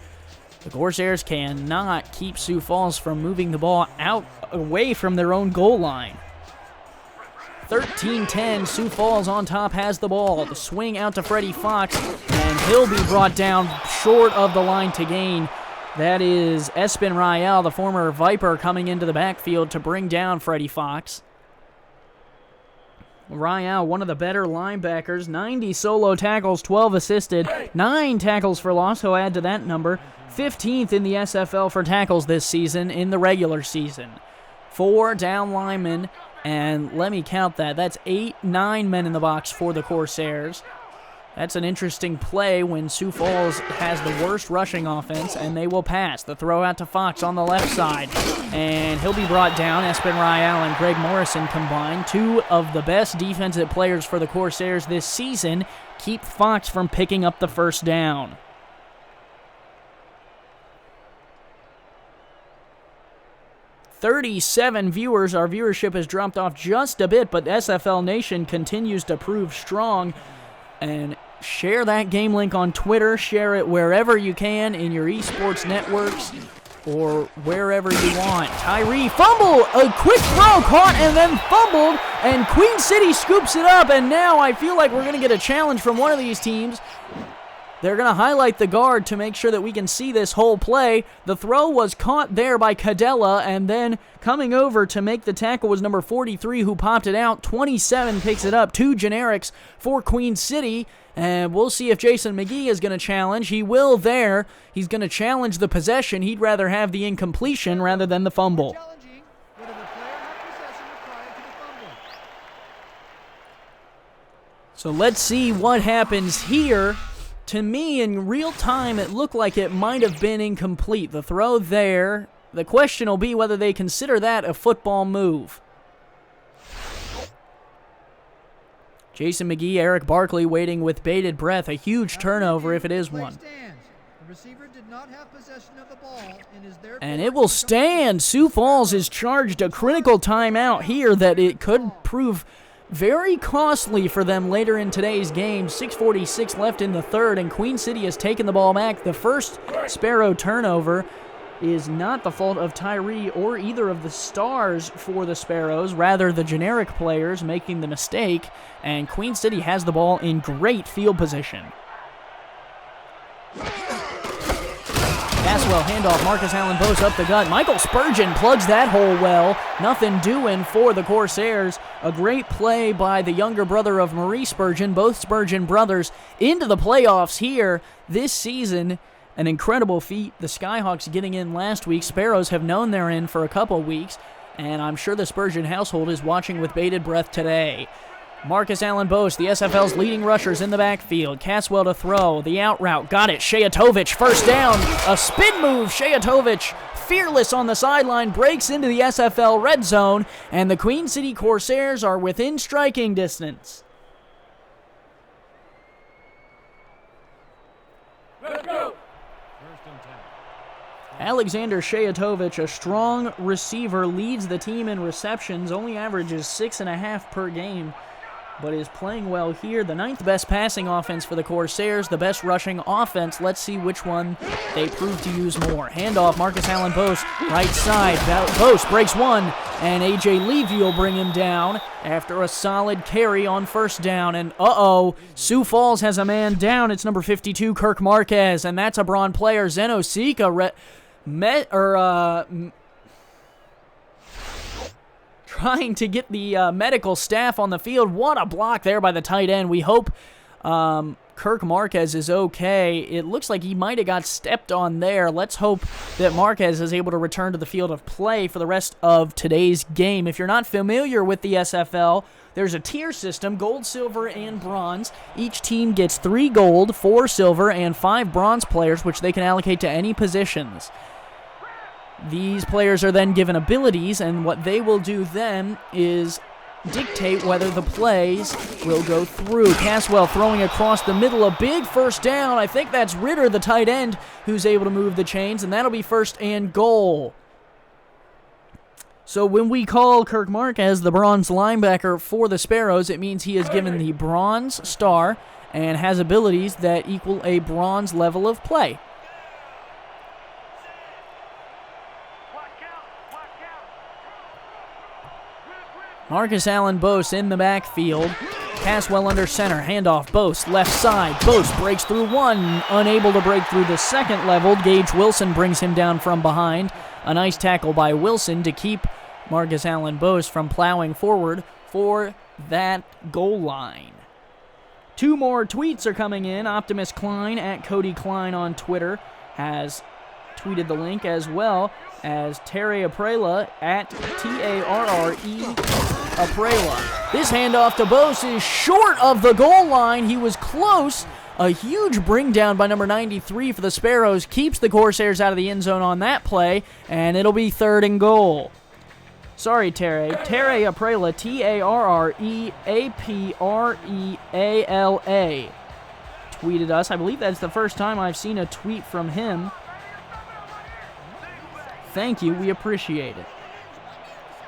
Speaker 1: The Corsairs cannot keep Sioux Falls from moving the ball out away from their own goal line. 13-10, Sioux Falls on top has the ball. The swing out to Freddie Fox, and he'll be brought down short of the line to gain. That is Espen Rael, the former Viper, coming into the backfield to bring down Freddie Fox. Rael, one of the better linebackers, 90 solo tackles, 12 assisted, 9 tackles for loss, he'll add to that number. 15th in the SFL for tackles this season in the regular season. 4 down linemen, and let me count that. That's 9 men in the box for the Corsairs. That's an interesting play when Sioux Falls has the worst rushing offense, and they will pass. The throw out to Fox on the left side, and he'll be brought down. Espen Rael and Greg Morrison combined, 2 of the best defensive players for the Corsairs this season, keep Fox from picking up the first down. $37 viewers. Our viewership has dropped off just a bit, but SFL Nation continues to prove strong. And share that game link on Twitter. Share it wherever you can in your esports networks or wherever you want. Tyree fumble, a quick throw caught and then fumbled, and Queen City scoops it up, and now I feel like we're going to get a challenge from one of these teams. They're going to highlight the guard to make sure that we can see this whole play. The throw was caught there by Cadella, and then coming over to make the tackle was number 43 who popped it out. 27 picks it up. 2 generics for Queen City, and we'll see if Jason McGee is going to challenge. He will there. He's going to challenge the possession. He'd rather have the incompletion rather than the fumble. So let's see what happens here. To me, in real time, it looked like it might have been incomplete. The throw there. The question will be whether they consider that a football move. Jason McGee, Eric Barkley waiting with bated breath. A huge turnover if it is one. And it will stand. Sioux Falls is charged a critical timeout here that it could prove very costly for them later in today's game. 6:46 left in the third, and Queen City has taken the ball back. The first Sparrow turnover is not the fault of Tyree or either of the stars for the Sparrows, rather the generic players making the mistake, and Queen City has the ball in great field position. Caswell handoff, Marcus Allen Boas up the gut. Michael Spurgeon plugs that hole well. Nothing doing for the Corsairs. A great play by the younger brother of Marie Spurgeon, both Spurgeon brothers, into the playoffs here this season. An incredible feat. The Skyhawks getting in last week. Sparrows have known they're in for a couple weeks, and I'm sure the Spurgeon household is watching with bated breath today. Marcus Allen Boas, the SFL's leading rushers in the backfield. Caswell to throw. The out route. Got it. Shayatovic, first down. A spin move. Shayatovic, fearless on the sideline, breaks into the SFL red zone, and the Queen City Corsairs are within striking distance.
Speaker 3: Let's go.
Speaker 1: Alexander Shayatovic, a strong receiver, leads the team in receptions, only averages 6.5 per game, but is playing well here. The 9th best passing offense for the Corsairs, the best rushing offense. Let's see which one they prove to use more. Handoff, Marcus Allen Boas, right side. Boas breaks one, and A.J. Levy will bring him down after a solid carry on first down. And Sioux Falls has a man down. It's number 52, Kirk Marquez, and that's a Braun player. Zeno Sika trying to get the medical staff on the field. What a block there by the tight end. We hope Kirk Marquez is okay. It looks like he might have got stepped on there. Let's hope that Marquez is able to return to the field of play for the rest of today's game. If you're not familiar with the SFL, there's a tier system, gold, silver, and bronze. Each team gets 3 gold, 4 silver, and 5 bronze players, which they can allocate to any positions. These players are then given abilities, and what they will do then is dictate whether the plays will go through. Caswell throwing across the middle, a big first down. I think that's Ritter, the tight end, who's able to move the chains, and that'll be 1st and goal. So when we call Kirk Marquez the bronze linebacker for the Sparrows, it means he is given the bronze star and has abilities that equal a bronze level of play. Marcus Allen Boas in the backfield. Caswell under center. Handoff. Boas left side. Boas breaks through one. Unable to break through the second level. Gage Wilson brings him down from behind. A nice tackle by Wilson to keep Marcus Allen Boas from plowing forward for that goal line. 2 more tweets are coming in. Optimus Klein at Cody Klein on Twitter has tweeted the link, as well as Terry Aprela at Tarre Aprela. This handoff to Boas is short of the goal line. He was close. A huge bring down by number 93 for the Sparrows keeps the Corsairs out of the end zone on that play, and it'll be 3rd and goal. Sorry, Terry. Terry Aprela, Tarreaprela, tweeted us. I believe that's the first time I've seen a tweet from him. Thank you. We appreciate it.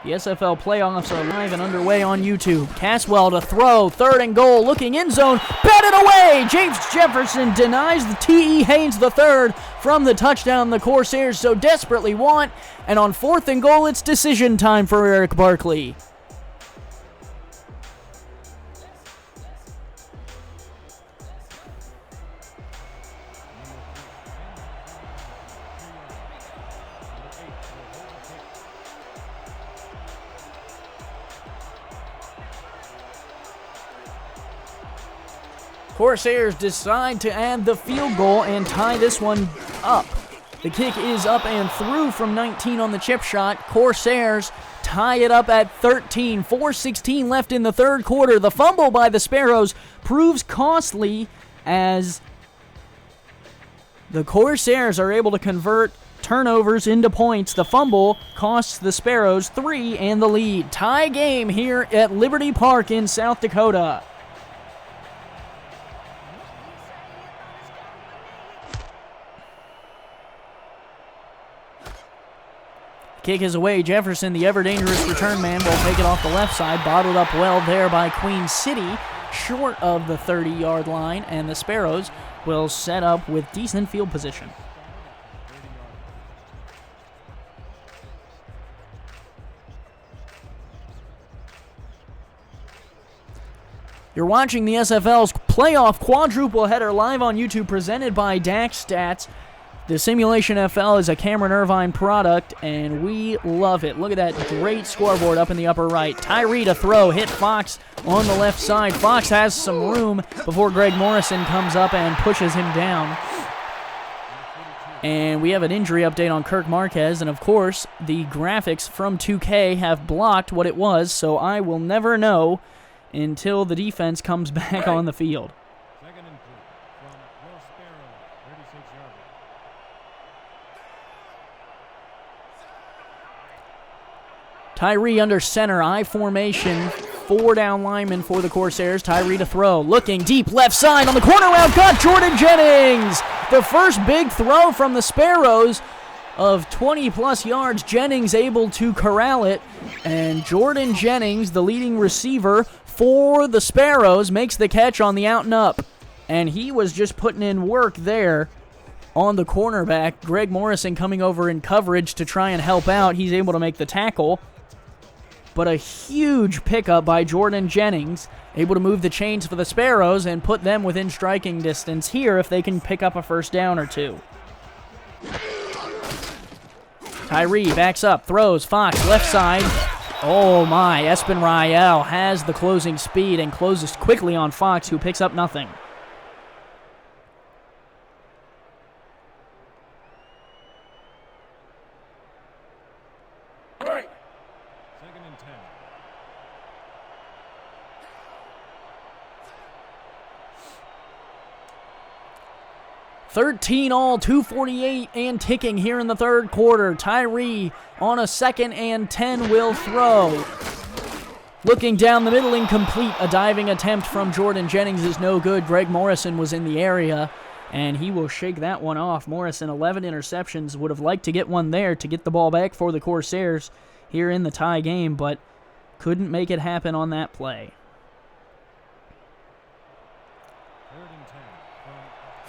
Speaker 1: The SFL playoffs are live and underway on YouTube. Caswell to throw. 3rd and goal. Looking end zone. Batted away. James Jefferson denies the T.E. Haynes III from the touchdown the Corsairs so desperately want. And on 4th and goal, it's decision time for Eric Barkley. Corsairs decide to add the field goal and tie this one up. The kick is up and through from 19 on the chip shot. Corsairs tie it up at 13. 4:16 left in the 3rd quarter. The fumble by the Sparrows proves costly as the Corsairs are able to convert turnovers into points. The fumble costs the Sparrows 3 and the lead. Tie game here at Liberty Park in South Dakota. Kick is away. Jefferson, the ever-dangerous return man, will take it off the left side. Bottled up well there by Queen City, short of the 30-yard line, and the Sparrows will set up with decent field position. You're watching the SFL's playoff quadruple header live on YouTube, presented by Dax Stats. The Simulation FL is a Cameron Irvine product, and we love it. Look at that great scoreboard up in the upper right. Tyree to throw, hit Fox on the left side. Fox has some room before Greg Morrison comes up and pushes him down. And we have an injury update on Kirk Marquez, and of course, the graphics from 2K have blocked what it was, so I will never know until the defense comes back on the field. Tyree under center, I formation, 4 down linemen for the Corsairs. Tyree to throw, looking deep left side on the corner route, got Jordan Jennings. The first big throw from the Sparrows of 20-plus yards. Jennings able to corral it, and Jordan Jennings, the leading receiver for the Sparrows, makes the catch on the out and up. And he was just putting in work there on the cornerback. Greg Morrison coming over in coverage to try and help out. He's able to make the tackle. But a huge pickup by Jordan Jennings, able to move the chains for the Sparrows and put them within striking distance here if they can pick up a first down or two. Tyree backs up, throws, Fox left side. Oh my, Espen Rael has the closing speed and closes quickly on Fox, who picks up nothing.
Speaker 3: Right. 2nd and 10.
Speaker 1: 13 all, 2:48 and ticking here in the 3rd quarter. Tyree on a 2nd and 10 will throw. Looking down the middle, incomplete. A diving attempt from Jordan Jennings is no good. Greg Morrison was in the area, and he will shake that one off. Morrison, 11 interceptions, would have liked to get one there to get the ball back for the Corsairs here in the tie game, but couldn't make it happen on that play.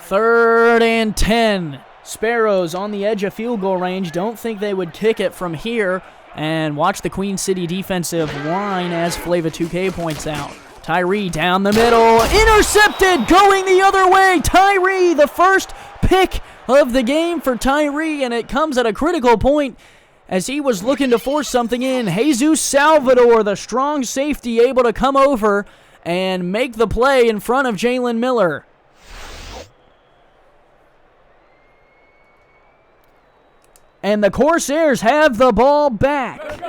Speaker 1: 3rd and 10. Sparrows on the edge of field goal range. Don't think they would kick it from here. And watch the Queen City defensive line as Flava 2K points out. Tyree down the middle. Intercepted! Going the other way. Tyree, the first pick of the game for Tyree. And it comes at a critical point as he was looking to force something in. Jesus Salvador, the strong safety, able to come over and make the play in front of Jalan Miller. And the Corsairs have the ball back.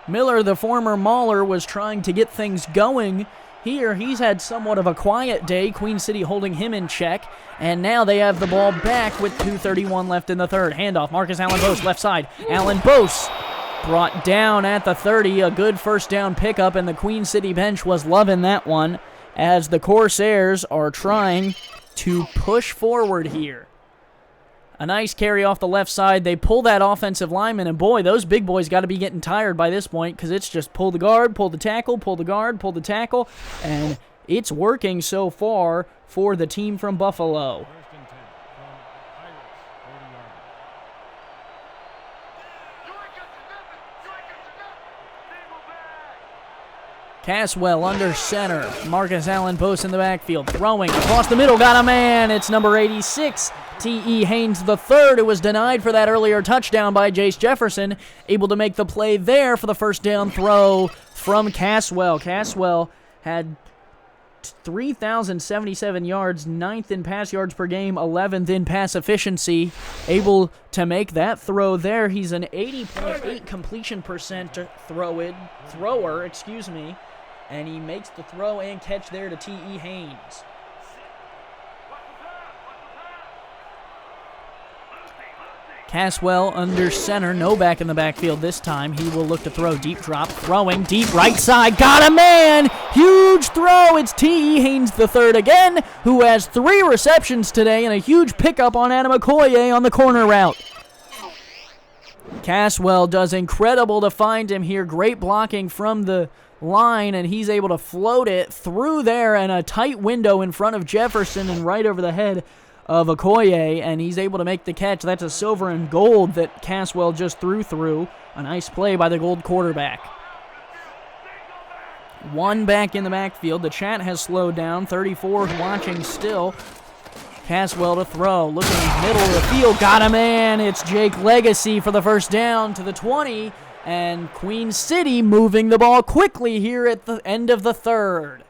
Speaker 1: Miller, the former Mauler, was trying to get things going here. He's had somewhat of a quiet day. Queen City holding him in check. And now they have the ball back with 2:31 left in the third. Handoff, Marcus Allen Bose, left side. Allen Bose brought down at the 30. A good first down pickup, and the Queen City bench was loving that one as the Corsairs are trying to push forward here. A nice carry off the left side. They pull that offensive lineman, and boy, those big boys got to be getting tired by this point because it's just pull the guard, pull the tackle, pull the guard, pull the tackle, and it's working so far for the team from Buffalo. Caswell under center. Marcus Allen Bose in the backfield. Throwing across the middle. Got a man. It's number 86. T.E. Haynes III, who was denied for that earlier touchdown by Jace Jefferson. Able to make the play there for the first down throw from Caswell. Caswell had 3,077 yards, 9th in pass yards per game, 11th in pass efficiency. Able to make that throw there. He's an 80.8 completion percent thrower. And he makes the throw and catch there to T.E. Haynes. Caswell under center, no back in the backfield this time. He will look to throw, deep drop, throwing, deep right side, got a man! Huge throw, it's T.E. Haynes III again, who has 3 receptions today and a huge pickup on Adam Okoye on the corner route. Caswell does incredible to find him here, great blocking from the line, and he's able to float it through there and a tight window in front of Jefferson and right over the head of Okoye, and he's able to make the catch. That's a silver and gold that Caswell just threw through. A nice play by the gold quarterback. 1 back in the backfield. The chat has slowed down. 34 watching still. Caswell to throw. Looking middle of the field. Got a man. It's Jake Legacy for the first down to the 20. And Queen City moving the ball quickly here at the end of the third.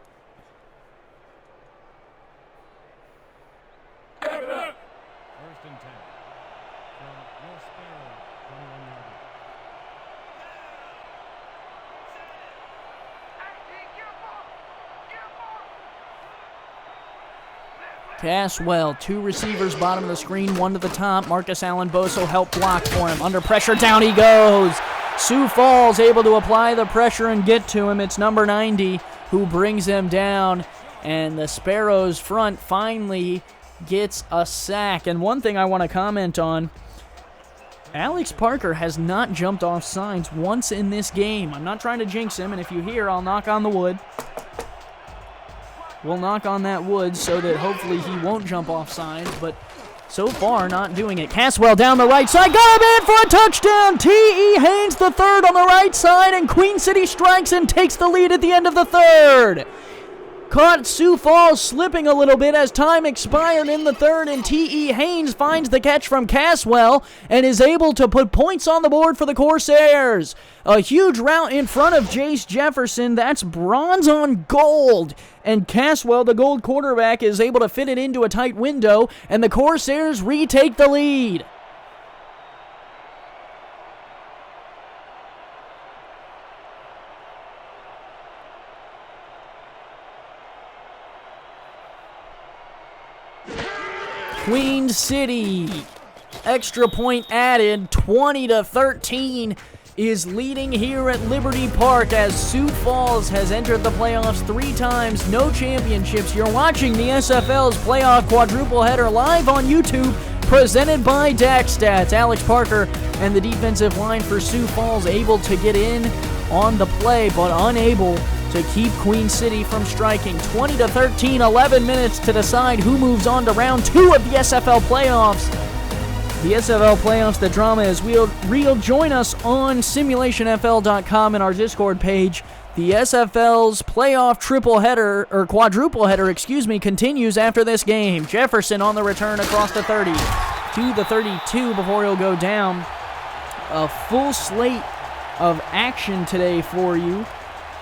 Speaker 1: Caswell, 2 receivers, bottom of the screen, 1 to the top. Marcus Allen Bose will help block for him. Under pressure, down he goes. Sioux Falls able to apply the pressure and get to him. It's number 90 who brings him down. And the Sparrows front finally gets a sack. And one thing I want to comment on, Alex Parker has not jumped off signs once in this game. I'm not trying to jinx him, and if you hear, I'll knock on the wood. We'll knock on that wood so that hopefully he won't jump off signs, but so far not doing it. Caswell down the right side, got him in for a touchdown! T.E. Haynes III on the right side, and Queen City strikes and takes the lead at the end of the third. Caught Sioux Falls slipping a little bit as time expired in the third, and T.E. Haynes finds the catch from Caswell and is able to put points on the board for the Corsairs. A huge route in front of Jace Jefferson. That's bronze on gold. And Caswell, the gold quarterback, is able to fit it into a tight window, and the Corsairs retake the lead. Queen City extra point added. 20-13 is leading here at Liberty Park as Sioux Falls has entered the playoffs 3 times, no championships. You're watching the SFL's playoff quadruple header live on YouTube, presented by DaxStats. Alex Parker and the defensive line for Sioux Falls able to get in on the play, but unable to keep Queen City from striking. 20-13, 11 minutes to decide who moves on to round 2 of the SFL playoffs. The SFL playoffs, the drama is real. Join us on simulationfl.com and our Discord page. The SFL's playoff quadruple header, continues after this game. Jefferson on the return across the 30 to the 32 before he'll go down. A full slate of action today for you,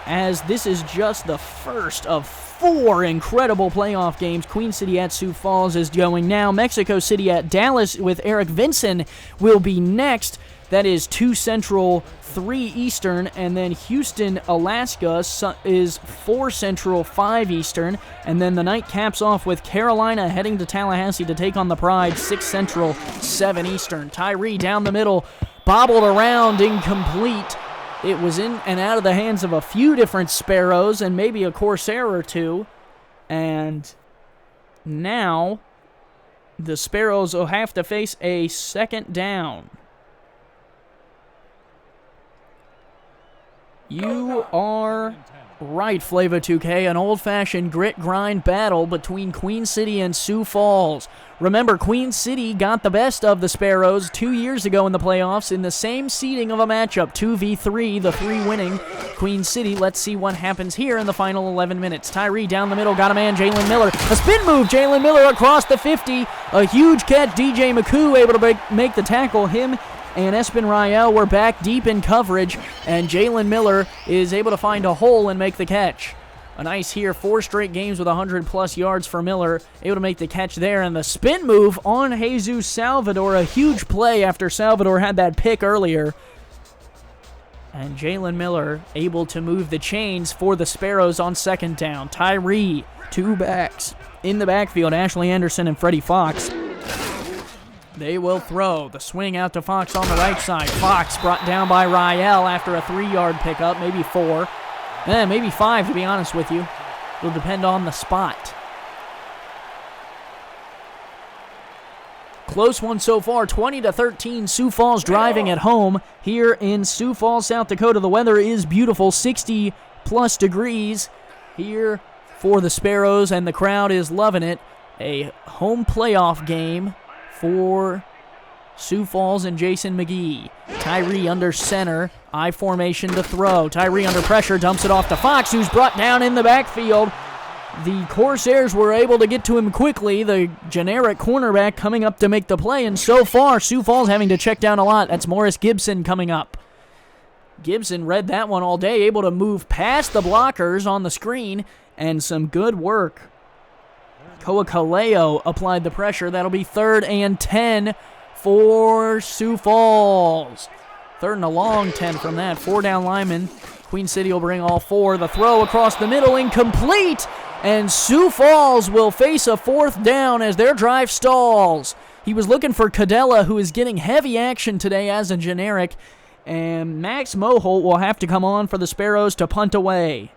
Speaker 1: as this is just the first of 4 incredible playoff games. Queen City at Sioux Falls is going now. Mexico City at Dallas with Eric Vinson will be next. That is 2 Central, 3 Eastern, and then Houston, Alaska is 4 Central, 5 Eastern, and then the night caps off with Carolina heading to Tallahassee to take on the Pride, 6 Central, 7 Eastern. Tyree down the middle, bobbled around, incomplete. It was in and out of the hands of a few different Sparrows and maybe a Corsair or two. And now the Sparrows will have to face a second down. You are right, Flava 2K, an old-fashioned grit-grind battle between Queen City and Sioux Falls. Remember, Queen City got the best of the Sparrows 2 years ago in the playoffs in the same seeding of a matchup, 2v3, the 3 winning Queen City. Let's see what happens here in the final 11 minutes. Tyree down the middle, got a man, Jalan Miller. A spin move, Jalan Miller across the 50. A huge catch, DJ McCoo able to make the tackle. Him and Espen Rael were back deep in coverage, and Jalan Miller is able to find a hole and make the catch. A nice here, 4 straight games with 100-plus yards for Miller, able to make the catch there, and the spin move on Jesus Salvador, a huge play after Salvador had that pick earlier. And Jalan Miller able to move the chains for the Sparrows on second down. Tyree, 2 backs in the backfield, Ashley Anderson and Freddie Fox. They will throw. The swing out to Fox on the right side. Fox brought down by Rael after a 3-yard pickup, maybe 4. Maybe 5, to be honest with you. It'll depend on the spot. Close one so far, 20-13. Sioux Falls driving at home here in Sioux Falls, South Dakota. The weather is beautiful, 60-plus degrees here for the Sparrows, and the crowd is loving it. A home playoff game for Sioux Falls and Jason McGee. Tyree under center, I formation to throw. Tyree under pressure, dumps it off to Fox, who's brought down in the backfield. The Corsairs were able to get to him quickly. The generic cornerback coming up to make the play, and so far, Sioux Falls having to check down a lot. That's Morris Gibson coming up. Gibson read that one all day, able to move past the blockers on the screen, and some good work. Koakaleo applied the pressure. That'll be 3rd and 10 for Sioux Falls. 3rd and a long 10 from that. 4 down linemen. Queen City will bring all 4. The throw across the middle, incomplete. And Sioux Falls will face a 4th down as their drive stalls. He was looking for Cadella, who is getting heavy action today as a generic. And Max Moholt will have to come on for the Sparrows to punt away.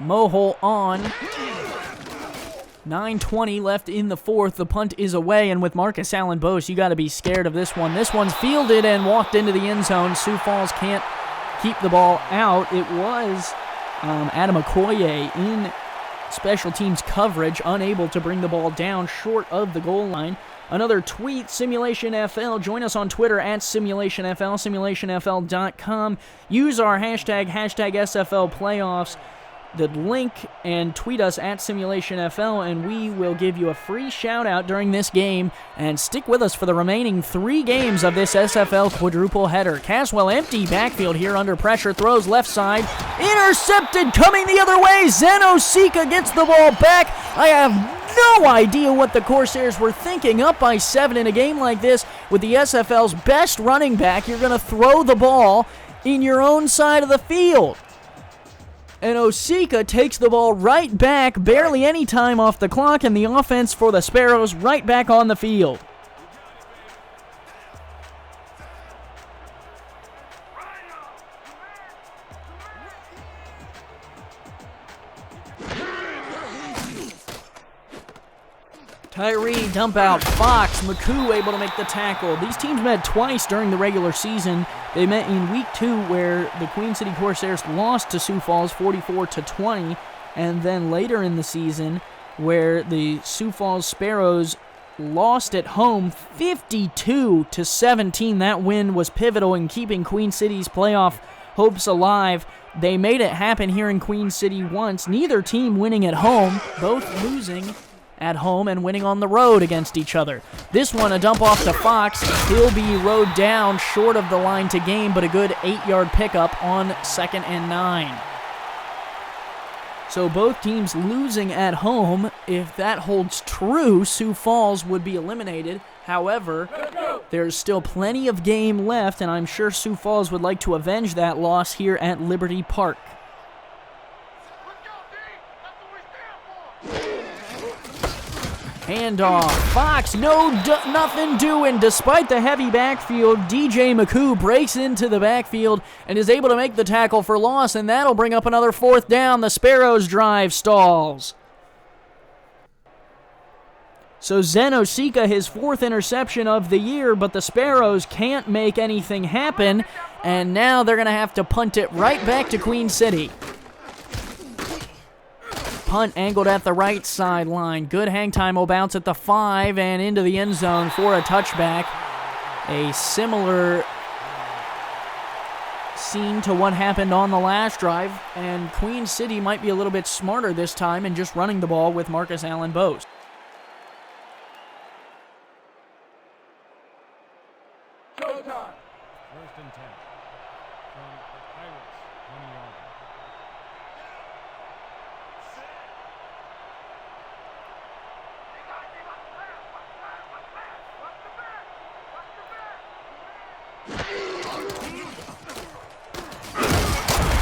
Speaker 1: Moholt on. 9:20 left in the 4th. The punt is away, and with Marcus Allen Boas, you got to be scared of this one. This one's fielded and walked into the end zone. Sioux Falls can't keep the ball out. It was Adam Okoye in special teams coverage, unable to bring the ball down short of the goal line. Another tweet, Simulation FL. Join us on Twitter at SimulationFL, simulationfl.com. Use our hashtag SFL Playoffs. The link, and tweet us at SimulationFL, and we will give you a free shout-out during this game. And stick with us for the remaining 3 games of this SFL quadruple header. Caswell empty backfield here under pressure, throws left side, intercepted, coming the other way. Zeno Sika gets the ball back. I have no idea what the Corsairs were thinking. Up by 7 in a game like this with the SFL's best running back. You're going to throw the ball in your own side of the field. And Osika takes the ball right back, barely any time off the clock, and the offense for the Sparrows right back on the field. Tyree, dump out, Fox, McCoo able to make the tackle. These teams met twice during the regular season. They met in week 2 where the Queen City Corsairs lost to Sioux Falls 44-20, and then later in the season where the Sioux Falls Sparrows lost at home 52-17. That win was pivotal in keeping Queen City's playoff hopes alive. They made it happen here in Queen City once. Neither team winning at home, both losing at home and winning on the road against each other. This one, a dump off to Fox. He'll be rode down short of the line to gain, but a good 8-yard pickup on 2nd and 9. So both teams losing at home. If that holds true, Sioux Falls would be eliminated. However, there's still plenty of game left, and I'm sure Sioux Falls would like to avenge that loss here at Liberty Park. Handoff. Fox, nothing doing. Despite the heavy backfield, DJ McCoo breaks into the backfield and is able to make the tackle for loss, and that'll bring up another 4th down. The Sparrows drive stalls. So Zen Osika, his 4th interception of the year, but the Sparrows can't make anything happen, and now they're going to have to punt it right back to Queen City. Punt angled at the right sideline. Good hang time will bounce at the 5 and into the end zone for a touchback. A similar scene to what happened on the last drive, and Queen City might be a little bit smarter this time in just running the ball with Marcus Allen Boas.
Speaker 3: Showtime. 1st and 10. From the Pirates, 20-yard.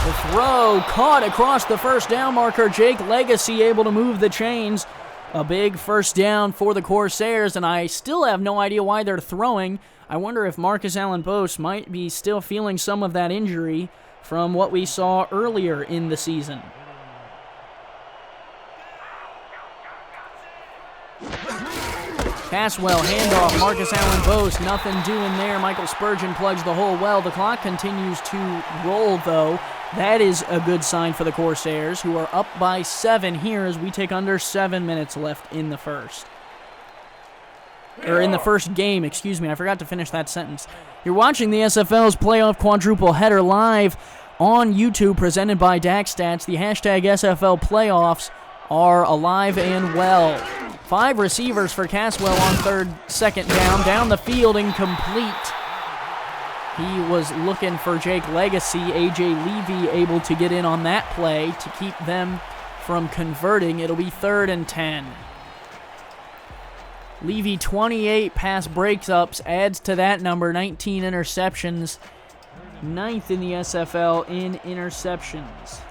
Speaker 1: The throw caught across the 1st down marker. Jake Legacy able to move the chains. A big 1st down for the Corsairs, and I still have no idea why they're throwing. I wonder if Marcus Allen Boas might be still feeling some of that injury from what we saw earlier in the season. Caswell, handoff, Marcus Allen Boas, nothing doing there. Michael Spurgeon plugs the hole well. The clock continues to roll, though. That is a good sign for the Corsairs, who are up by 7 here as we take under 7 minutes left in the first. Or in the first game, excuse me. I forgot to finish that sentence. You're watching the SFL's playoff quadruple header live on YouTube, presented by DaxStats. The hashtag SFL playoffs are alive and well. 5 receivers for Caswell on 2nd down. Down the field, incomplete. He was looking for Jake Legacy. A.J. Levy able to get in on that play to keep them from converting. It'll be 3rd and 10. Levy, 28 pass breakups, adds to that number, 19 interceptions. 9th in the SFL in interceptions.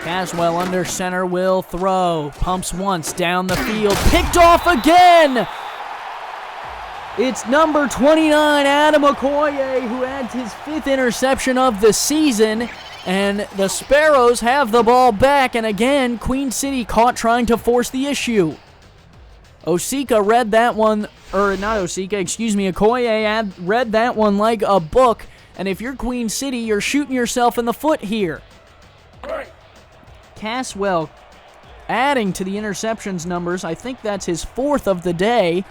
Speaker 1: Caswell under center will throw. Pumps once down the field. Picked off again! It's number 29, Adam Okoye, who adds his 5th interception of the season. And the Sparrows have the ball back. And again, Queen City caught trying to force the issue. Osika read that one, or not Osika, excuse me, Okoye read that one like a book. And if you're Queen City, you're shooting yourself in the foot here. Caswell adding to the interceptions numbers. I think that's his 4th of the day.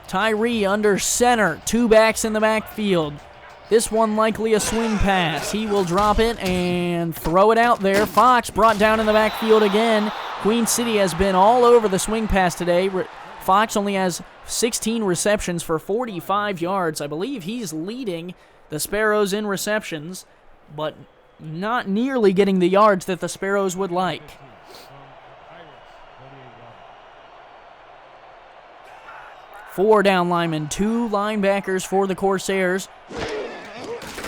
Speaker 1: Tyree under center. 2 backs in the backfield. This one likely a swing pass. He will drop it and throw it out there. Fox brought down in the backfield again. Queen City has been all over the swing pass today. Fox only has 16 receptions for 45 yards. I believe he's leading The Sparrows in receptions, but not nearly getting the yards that the Sparrows would like. Four down linemen, two linebackers for the Corsairs.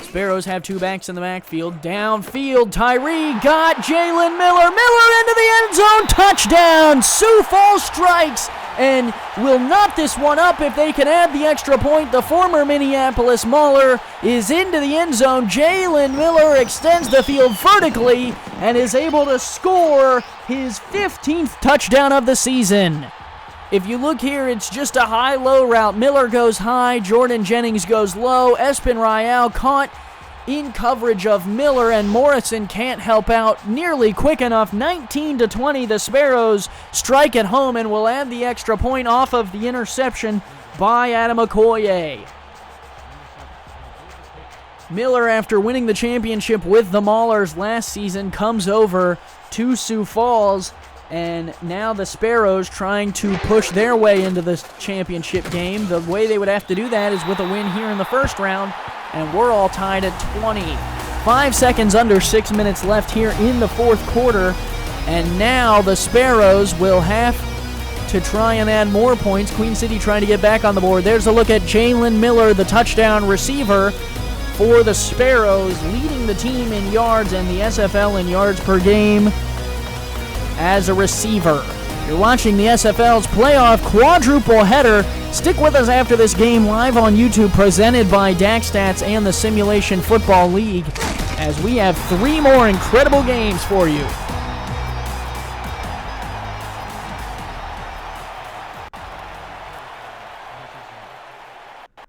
Speaker 1: Sparrows have two backs in the backfield. Downfield, Tyree got Jalan Miller. Miller into the end zone. Touchdown. Sioux Falls strikes and will knot this one up if they can add the extra point. The former Minneapolis Mauler is into the end zone. Jalan Miller extends the field vertically and is able to score his 15th touchdown of the season. If you look here, it's just a high-low route. Miller goes high, Jordan Jennings goes low. Espen Rial caught in coverage of Miller, and Morrison can't help out nearly quick enough. 19-20, the Sparrows strike at home and will add the extra point off of the interception by Adam Okoye. Miller, after winning the championship with the Maulers last season, comes over to Sioux Falls, and now the Sparrows trying to push their way into this championship game. The way they would have to do that is with a win here in the first round, and we're all tied at 20. 5 seconds under 6 minutes left here in the fourth quarter, and now the Sparrows will have to try and add more points. Queen City trying to get back on the board. There's a look at Jalan Miller, the touchdown receiver for the Sparrows, leading the team in yards and the SFL in yards per game as a receiver. You're watching the SFL's playoff quadruple header. Stick with us after this game live on YouTube, presented by DaxStats and the Simulation Football League, as we have 3 more incredible games for you.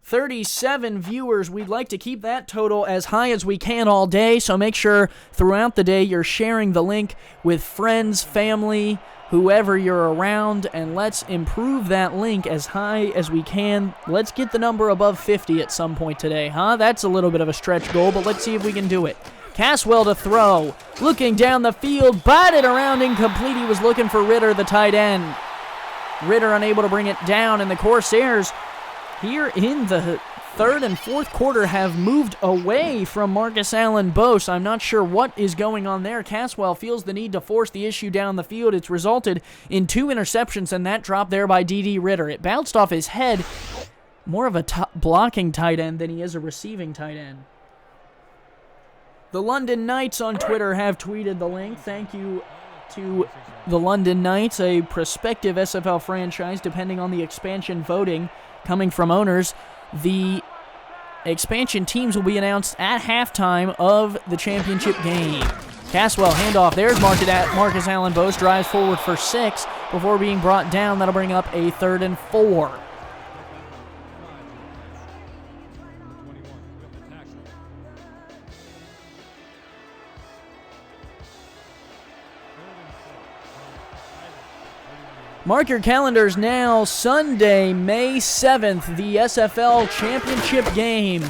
Speaker 1: $37 viewers. We'd like to keep that total as high as we can all day, so make sure throughout the day you're sharing the link with friends, family, whoever you're around, and let's improve that link as high as we can. Let's get the number above 50 at some point today, huh? That's a little bit of a stretch goal, but let's see if we can do it. Caswell to throw, looking down the field, batted around, incomplete. He was looking for Ritter, the tight end. Ritter unable to bring it down, and the Corsairs here in the third and fourth quarter have moved away from Marcus Allen Boas. I'm not sure what is going on there. Caswell feels the need to force the issue down the field. It's resulted in 2 interceptions, and that drop there by D.D. Ritter. It bounced off his head. More of a blocking tight end than he is a receiving tight end. The London Knights on Twitter have tweeted the link. Thank you to the London Knights, a prospective SFL franchise depending on the expansion voting coming from owners. The expansion teams will be announced at halftime of the championship game. Caswell handoff. There's Marcus Allen Boas, drives forward for 6 before being brought down. That'll bring up a 3rd and 4. Mark your calendars now, Sunday, May 7th, the SFL Championship game.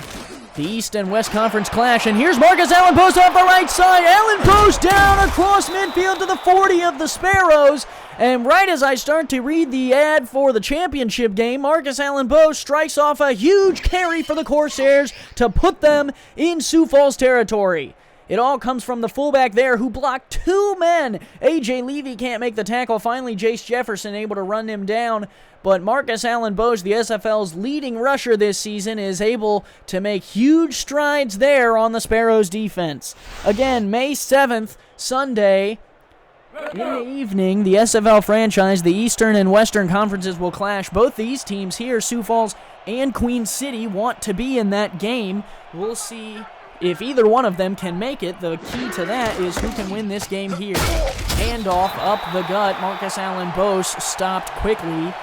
Speaker 1: The East and West Conference clash, and here's Marcus Allen Boas off the right side. Allen Boas down across midfield to the 40 of the Sparrows. And right as I start to read the ad for the championship game, Marcus Allen Boas strikes off a huge carry for the Corsairs to put them in Sioux Falls territory. It all comes from the fullback there who blocked 2 men. A.J. Levy can't make the tackle. Finally, Jace Jefferson able to run him down. But Marcus Allen Boas, the SFL's leading rusher this season, is able to make huge strides there on the Sparrows defense. Again, May 7th, Sunday, in the evening, the SFL franchise, the Eastern and Western Conferences will clash. Both these teams here, Sioux Falls and Queen City, want to be in that game. We'll see if either one of them can make it. The key to that is who can win this game here. Handoff up the gut. Marcus Allen Boas stopped quickly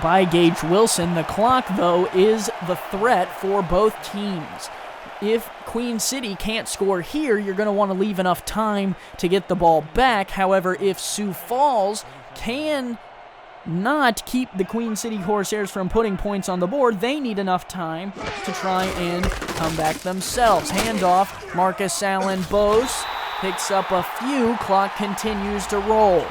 Speaker 1: by Gage Wilson. The clock, though, is the threat for both teams. If Queen City can't score here, you're going to want to leave enough time to get the ball back. However, if Sioux Falls can not keep the Queen City Corsairs from putting points on the board, they need enough time to try and come back themselves. Handoff, Marcus Allen Boas picks up a few. Clock continues to roll.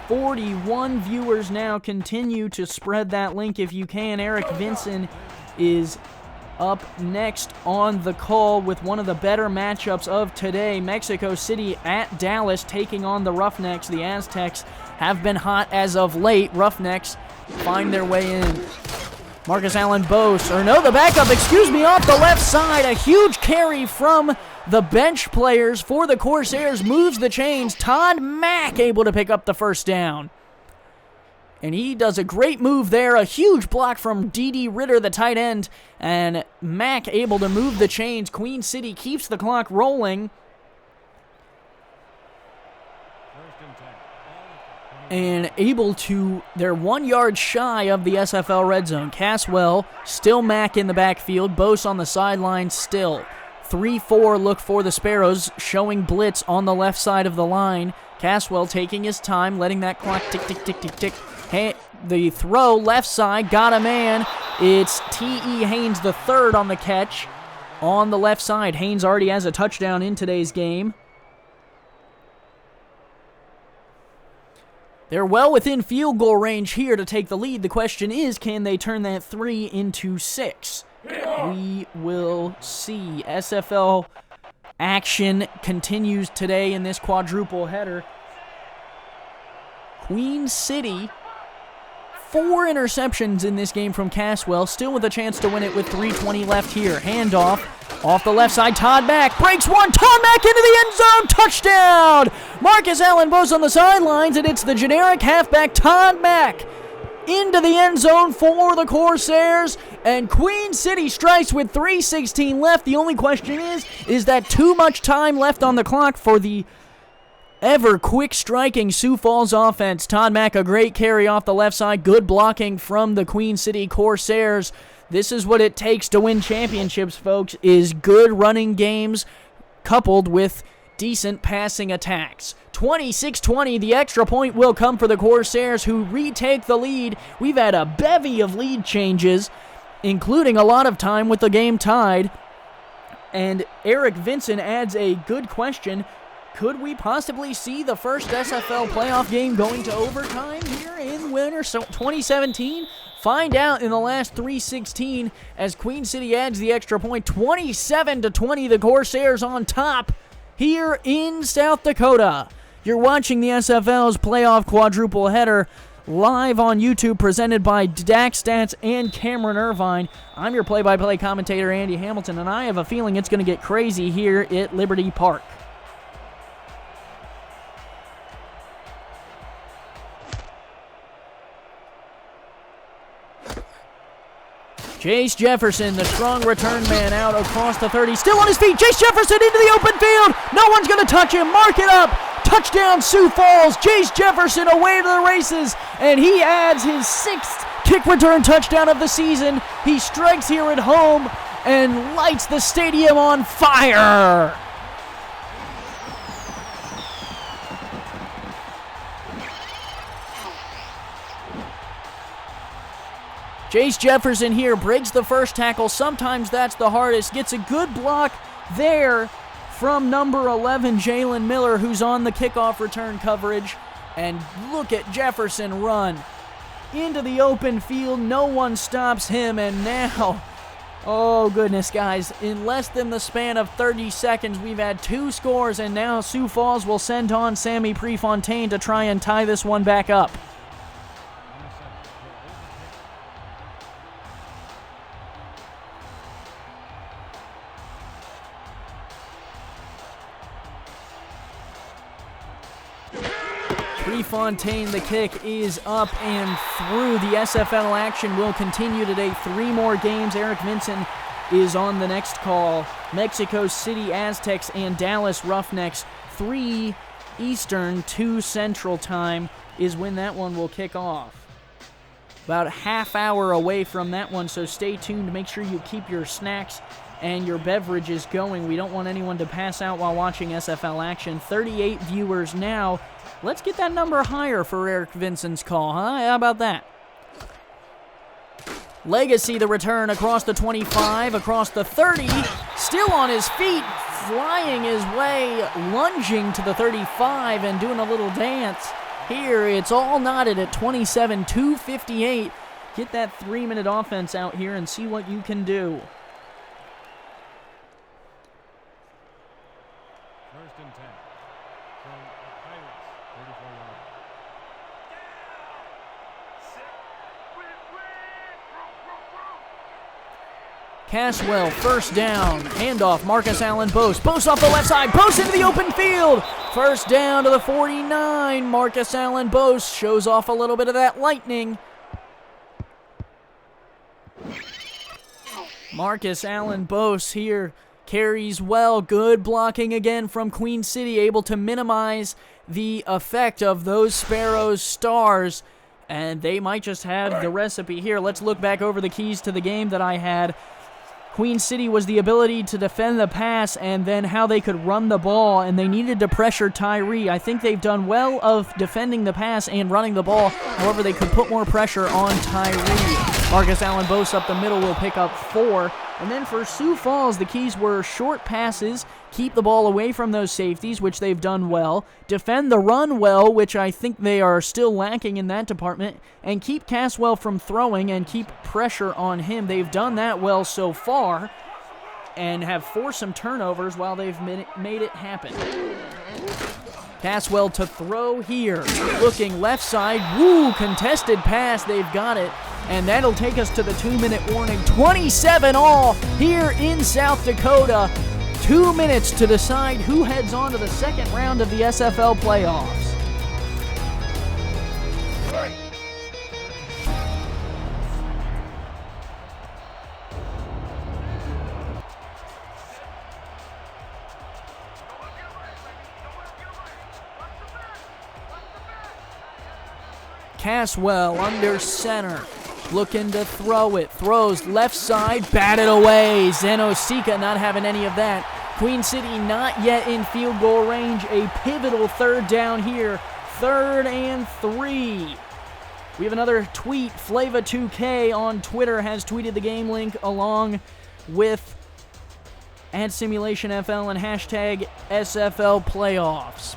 Speaker 1: 41 viewers now. Continue to spread that link if you can. Eric Vinson is up next on the call with one of the better matchups of today. Mexico City at Dallas taking on the Roughnecks. The Aztecs have been hot as of late. Roughnecks find their way in. Marcus Allen Boas, the backup, off the left side. A huge carry from the bench players for the Corsairs moves the chains. Todd Mack able to pick up the first down. And he does a great move there. A huge block from D.D. Ritter, the tight end. And Mack able to move the chains. Queen City keeps the clock rolling. And they're 1 yard shy of the SFL red zone. Caswell, still Mack in the backfield. Bose on the sideline still. 3-4 look for the Sparrows, showing blitz on the left side of the line. Caswell taking his time, letting that clock tick, tick, tick, tick, tick. The throw, left side, got a man. It's T.E. Haynes the third on the catch on the left side. Haynes already has a touchdown in today's game. They're well within field goal range here to take the lead. The question is, can they turn that 3 into 6? We will see. SFL action continues today in this quadruple header. Queen City, 4 interceptions in this game from Caswell, still with a chance to win it with 3:20 left here. Handoff off the left side. Todd Mack breaks one. Todd Mack into the end zone. Touchdown! Marcus Allen Bose on the sidelines, and it's the generic halfback Todd Mack into the end zone for the Corsairs, and Queen City strikes with 3:16 left. The only question is that too much time left on the clock for the ever quick striking Sioux Falls offense? Todd Mack, a great carry off the left side. Good blocking from the Queen City Corsairs. This is what it takes to win championships, folks, is good running games coupled with decent passing attacks. 26-20, the extra point will come for the Corsairs, who retake the lead. We've had a bevy of lead changes, including a lot of time with the game tied. And Eric Vinson adds a good question. Could we possibly see the first SFL playoff game going to overtime here in winter 2017? Find out in the last 3:16 as Queen City adds the extra point. 27-20, the Corsairs on top here in South Dakota. You're watching the SFL's playoff quadruple header live on YouTube, presented by Dax Stats and Cameron Irvine. I'm your play-by-play commentator, Andy Hamilton, and I have a feeling it's going to get crazy here at Liberty Park. Jace Jefferson, the strong return man, out across the 30. Still on his feet. Jace Jefferson into the open field. No one's going to touch him. Mark it up. Touchdown, Sioux Falls. Jace Jefferson away to the races, and he adds his 6th kick return touchdown of the season. He strikes here at home and lights the stadium on fire. Jace Jefferson here breaks the first tackle. Sometimes that's the hardest. Gets a good block there from number 11, Jalan Miller, who's on the kickoff return coverage. And look at Jefferson run into the open field. No one stops him. And now, oh goodness, guys, in less than the span of 30 seconds, we've had 2 scores. And now Sioux Falls will send on Sammy Prefontaine to try and tie this one back up. Prefontaine, the kick is up and through. The SFL action will continue today. 3 more games. Eric Vinson is on the next call. Mexico City Aztecs and Dallas Roughnecks. 3 Eastern, 2 Central time is when that one will kick off. About a half hour away from that one, so stay tuned. Make sure you keep your snacks and your beverages going. We don't want anyone to pass out while watching SFL action. 38 viewers now. Let's get that number higher for Eric Vinson's call, huh? How about that? Legacy, the return across the 25, across the 30, still on his feet, flying his way, lunging to the 35 and doing a little dance. Here, it's all knotted at 27, 2:58. Get that 3-minute offense out here and see what you can do.
Speaker 3: First and 10. From the Pirates, 34 yards.
Speaker 1: Caswell, first down. Handoff, Marcus Allen, Boas. Boas off the left side. Boas into the open field. First down to the 49. Marcus Allen, Boas shows off a little bit of that lightning. Marcus Allen, Boas here carries well. Good blocking again from Queen City, able to minimize the effect of those Sparrows stars. And they might just have the recipe here. Let's look back over the keys to the game that I had. Queen City was the ability to defend the pass and then how they could run the ball, and they needed to pressure Tyree. I think they've done well of defending the pass and running the ball. However, they could put more pressure on Tyree. Marcus Allen, Boas up the middle will pick up 4. And then for Sioux Falls, the keys were short passes, keep the ball away from those safeties, which they've done well, defend the run well, which I think they are still lacking in that department, and keep Caswell from throwing and keep pressure on him. They've done that well so far and have forced some turnovers while they've made it happen. Caswell to throw here, looking left side, woo, contested pass, they've got it. And that'll take us to the 2-minute warning. 27 all here in South Dakota. 2 minutes to decide who heads on to the second round of the SFL playoffs. Caswell under center. Looking to throw it. Throws left side, batted away. Zenosika not having any of that. Queen City not yet in field goal range. A pivotal third down here. 3rd and 3. We have another tweet. Flava2K on Twitter has tweeted the game link along with @SimulationFL and hashtag SFL playoffs.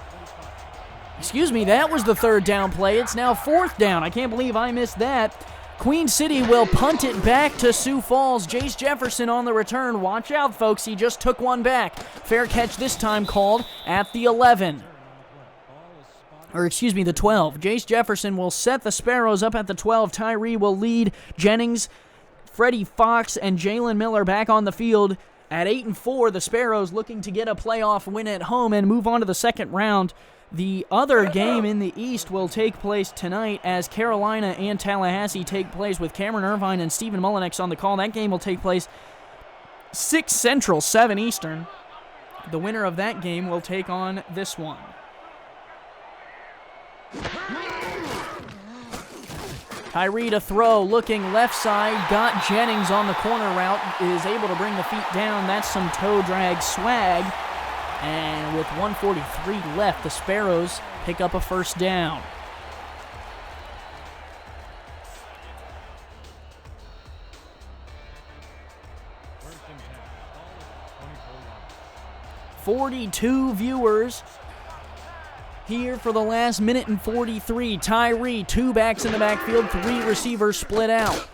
Speaker 1: Excuse me, that was the 3rd down play. It's now 4th down. I can't believe I missed that. Queen City will punt it back to Sioux Falls. Jace Jefferson on the return. Watch out, folks. He just took one back. Fair catch this time called at the 11. Or excuse me, the 12. Jace Jefferson will set the Sparrows up at the 12. Tyree will lead Jennings, Freddie Fox, and Jalan Miller back on the field. At 8-4, the Sparrows looking to get a playoff win at home and move on to the second round. The other game in the East will take place tonight as Carolina and Tallahassee take place with Cameron Irvine and Stephen Mullinex on the call. That game will take place 6 Central, 7 Eastern. The winner of that game will take on this one. Tyree to throw, looking left side, got Jennings on the corner route, is able to bring the feet down. That's some toe drag swag. And with 1:43 left, the Sparrows pick up a first down.
Speaker 3: First and 10. 24 yards.
Speaker 1: 42 viewers here for the last minute and 43. Tyree, 2 backs in the backfield, 3 receivers split out.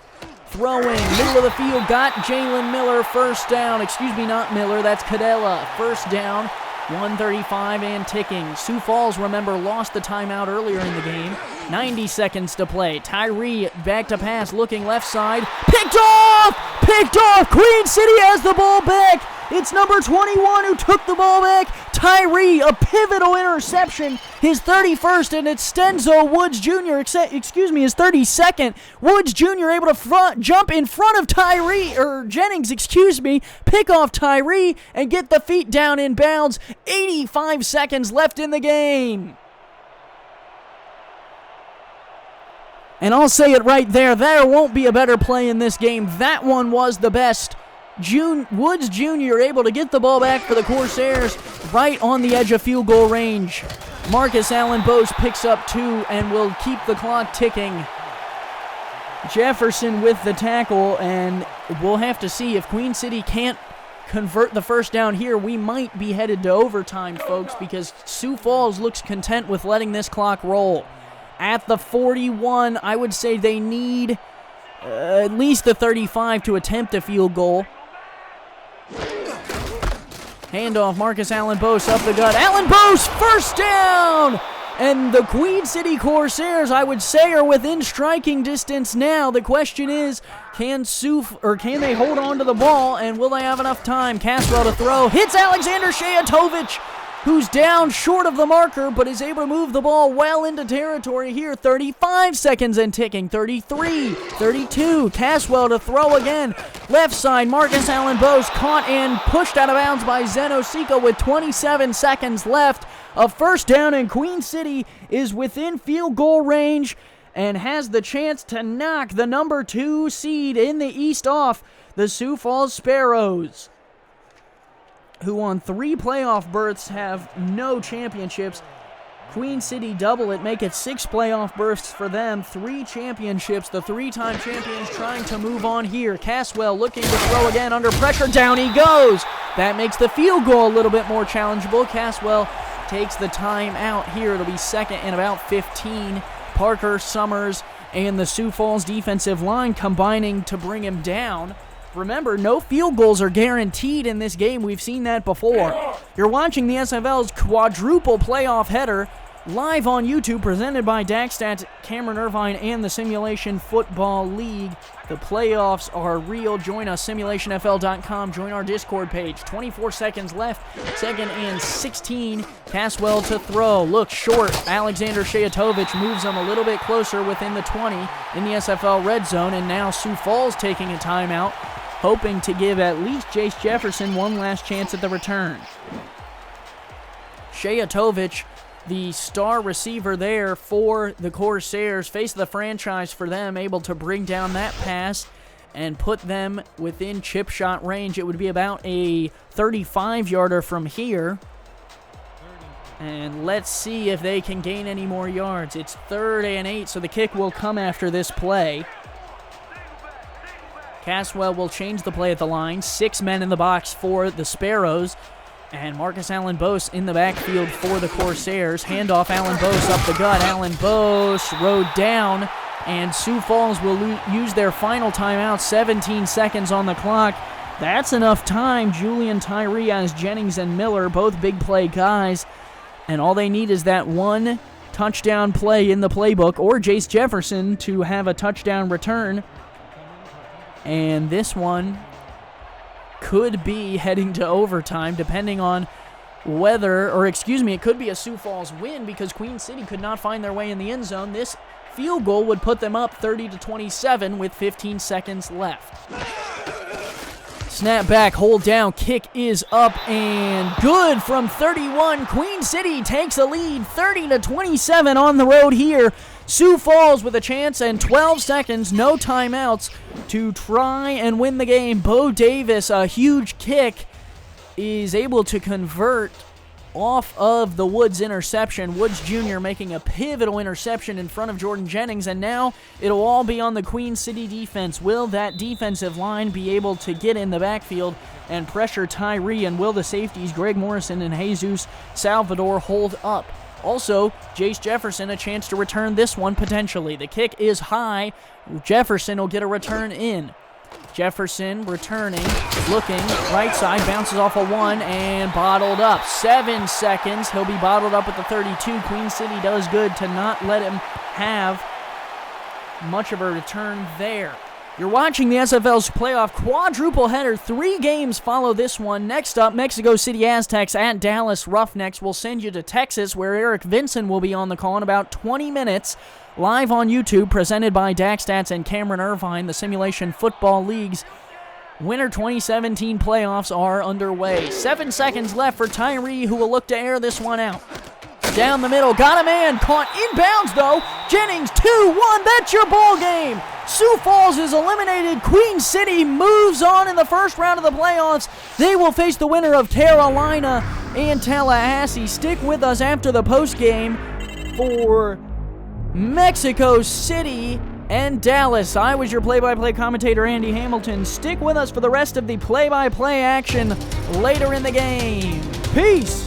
Speaker 1: Throwing, middle of the field, got Jalan Miller, first down. Excuse me, not Miller, that's Cadella. First down, 1:35 and ticking. Sioux Falls, remember, lost the timeout earlier in the game. 90 seconds to play. Tyree back to pass, looking left side. Picked off! Picked off! Queen City has the ball back! It's number 21 who took the ball back. Tyree, a pivotal interception. His 31st, and it's Stenzo Woods Jr., his 32nd. Woods Jr. able to jump in front of Jennings, pick off Tyree, and get the feet down in bounds. 85 seconds left in the game. And I'll say it right there, there won't be a better play in this game. That one was the best. Woods Jr. able to get the ball back for the Corsairs right on the edge of field goal range. Marcus Allen Boas picks up 2 and will keep the clock ticking. Jefferson with the tackle, and we'll have to see if Queen City can't convert the first down here. We might be headed to overtime, folks, because Sioux Falls looks content with letting this clock roll. at the 41. I would say they need at least the 35 to attempt a field goal. Handoff, Marcus Allen Boas up the gut. Allen Boas, first down! And the Queen City Corsairs, I would say, are within striking distance now. The question is, can they hold on to the ball, and will they have enough time? Caswell to throw, hits Alexander Shayatovic, who's down short of the marker, but is able to move the ball well into territory here. 35 seconds and ticking. 33, 32. Caswell to throw again. Left side, Marcus Allen Boas caught and pushed out of bounds by Zeno Sika with 27 seconds left. A first down, and Queen City is within field goal range and has the chance to knock the number 2 seed in the East off, the Sioux Falls Sparrows, who on 3 playoff berths have no championships. Queen City double it, make it 6 playoff berths for them, 3 championships, the 3-time champions trying to move on here. Caswell looking to throw again under pressure, down he goes. That makes the field goal a little bit more challengeable. Caswell takes the time out here. It'll be second and about 15. Parker, Summers, and the Sioux Falls defensive line combining to bring him down. Remember, no field goals are guaranteed in this game. We've seen that before. You're watching the SFL's quadruple playoff header live on YouTube, presented by DaxStats, Cameron Irvine, and the Simulation Football League. The playoffs are real. Join us, simulationfl.com. Join our Discord page. 24 seconds left. Second and 16. Caswell to throw. Looks short. Alexander Shayatovic moves them a little bit closer within the 20 in the SFL red zone. And now Sioux Falls taking a timeout, hoping to give at least Jace Jefferson one last chance at the return. Shayatovic, the star receiver there for the Corsairs, face of the franchise for them, able to bring down that pass and put them within chip shot range. It would be about a 35-yarder from here. And let's see if they can gain any more yards. It's 3rd and 8, so the kick will come after this play. Caswell will change the play at the line. 6 men in the box for the Sparrows. And Marcus Allen Boas in the backfield for the Corsairs. Handoff, Allen Boas up the gut. Allen Boas rode down, and Sioux Falls will use their final timeout. 17 seconds on the clock. That's enough time. Julian Tyree as Jennings and Miller, both big play guys. And all they need is that one touchdown play in the playbook, or Jace Jefferson to have a touchdown return. And this one could be heading to overtime, depending on it could be a Sioux Falls win because Queen City could not find their way in the end zone. This field goal would put them up 30-27 with 15 seconds left. Snap back, hold down, kick is up and good from 31. Queen City takes a lead, 30-27 on the road here. Sioux Falls with a chance and 12 seconds, no timeouts, to try and win the game. Bo Davis, a huge kick, is able to convert off of the Woods interception. Woods Jr. making a pivotal interception in front of Jordan Jennings, and now it'll all be on the Queen City defense. Will that defensive line be able to get in the backfield and pressure Tyree, and will the safeties Greg Morrison and Jesus Salvador hold up? Also, Jace Jefferson a chance to return this one potentially. The kick is high. Jefferson will get a return in. Jefferson returning, looking, right side, bounces off a 1 and bottled up. 7 seconds. He'll be bottled up at the 32. Queen City does good to not let him have much of a return there. You're watching the SFL's playoff quadruple header. 3 games follow this one. Next up, Mexico City Aztecs at Dallas Roughnecks. Will send you to Texas, where Eric Vinson will be on the call in about 20 minutes. Live on YouTube, presented by DaxStats and Cameron Irvine. The Simulation Football League's Winter 2017 playoffs are underway. 7 seconds left for Tyree, who will look to air this one out. Down the middle, got a man, caught inbounds though. Jennings, 2-1, that's your ball game. Sioux Falls is eliminated. Queen City moves on in the first round of the playoffs. They will face the winner of Carolina and Tallahassee. Stick with us after the postgame for Mexico City and Dallas. I was your play-by-play commentator, Andy Hamilton. Stick with us for the rest of the play-by-play action later in the game. Peace!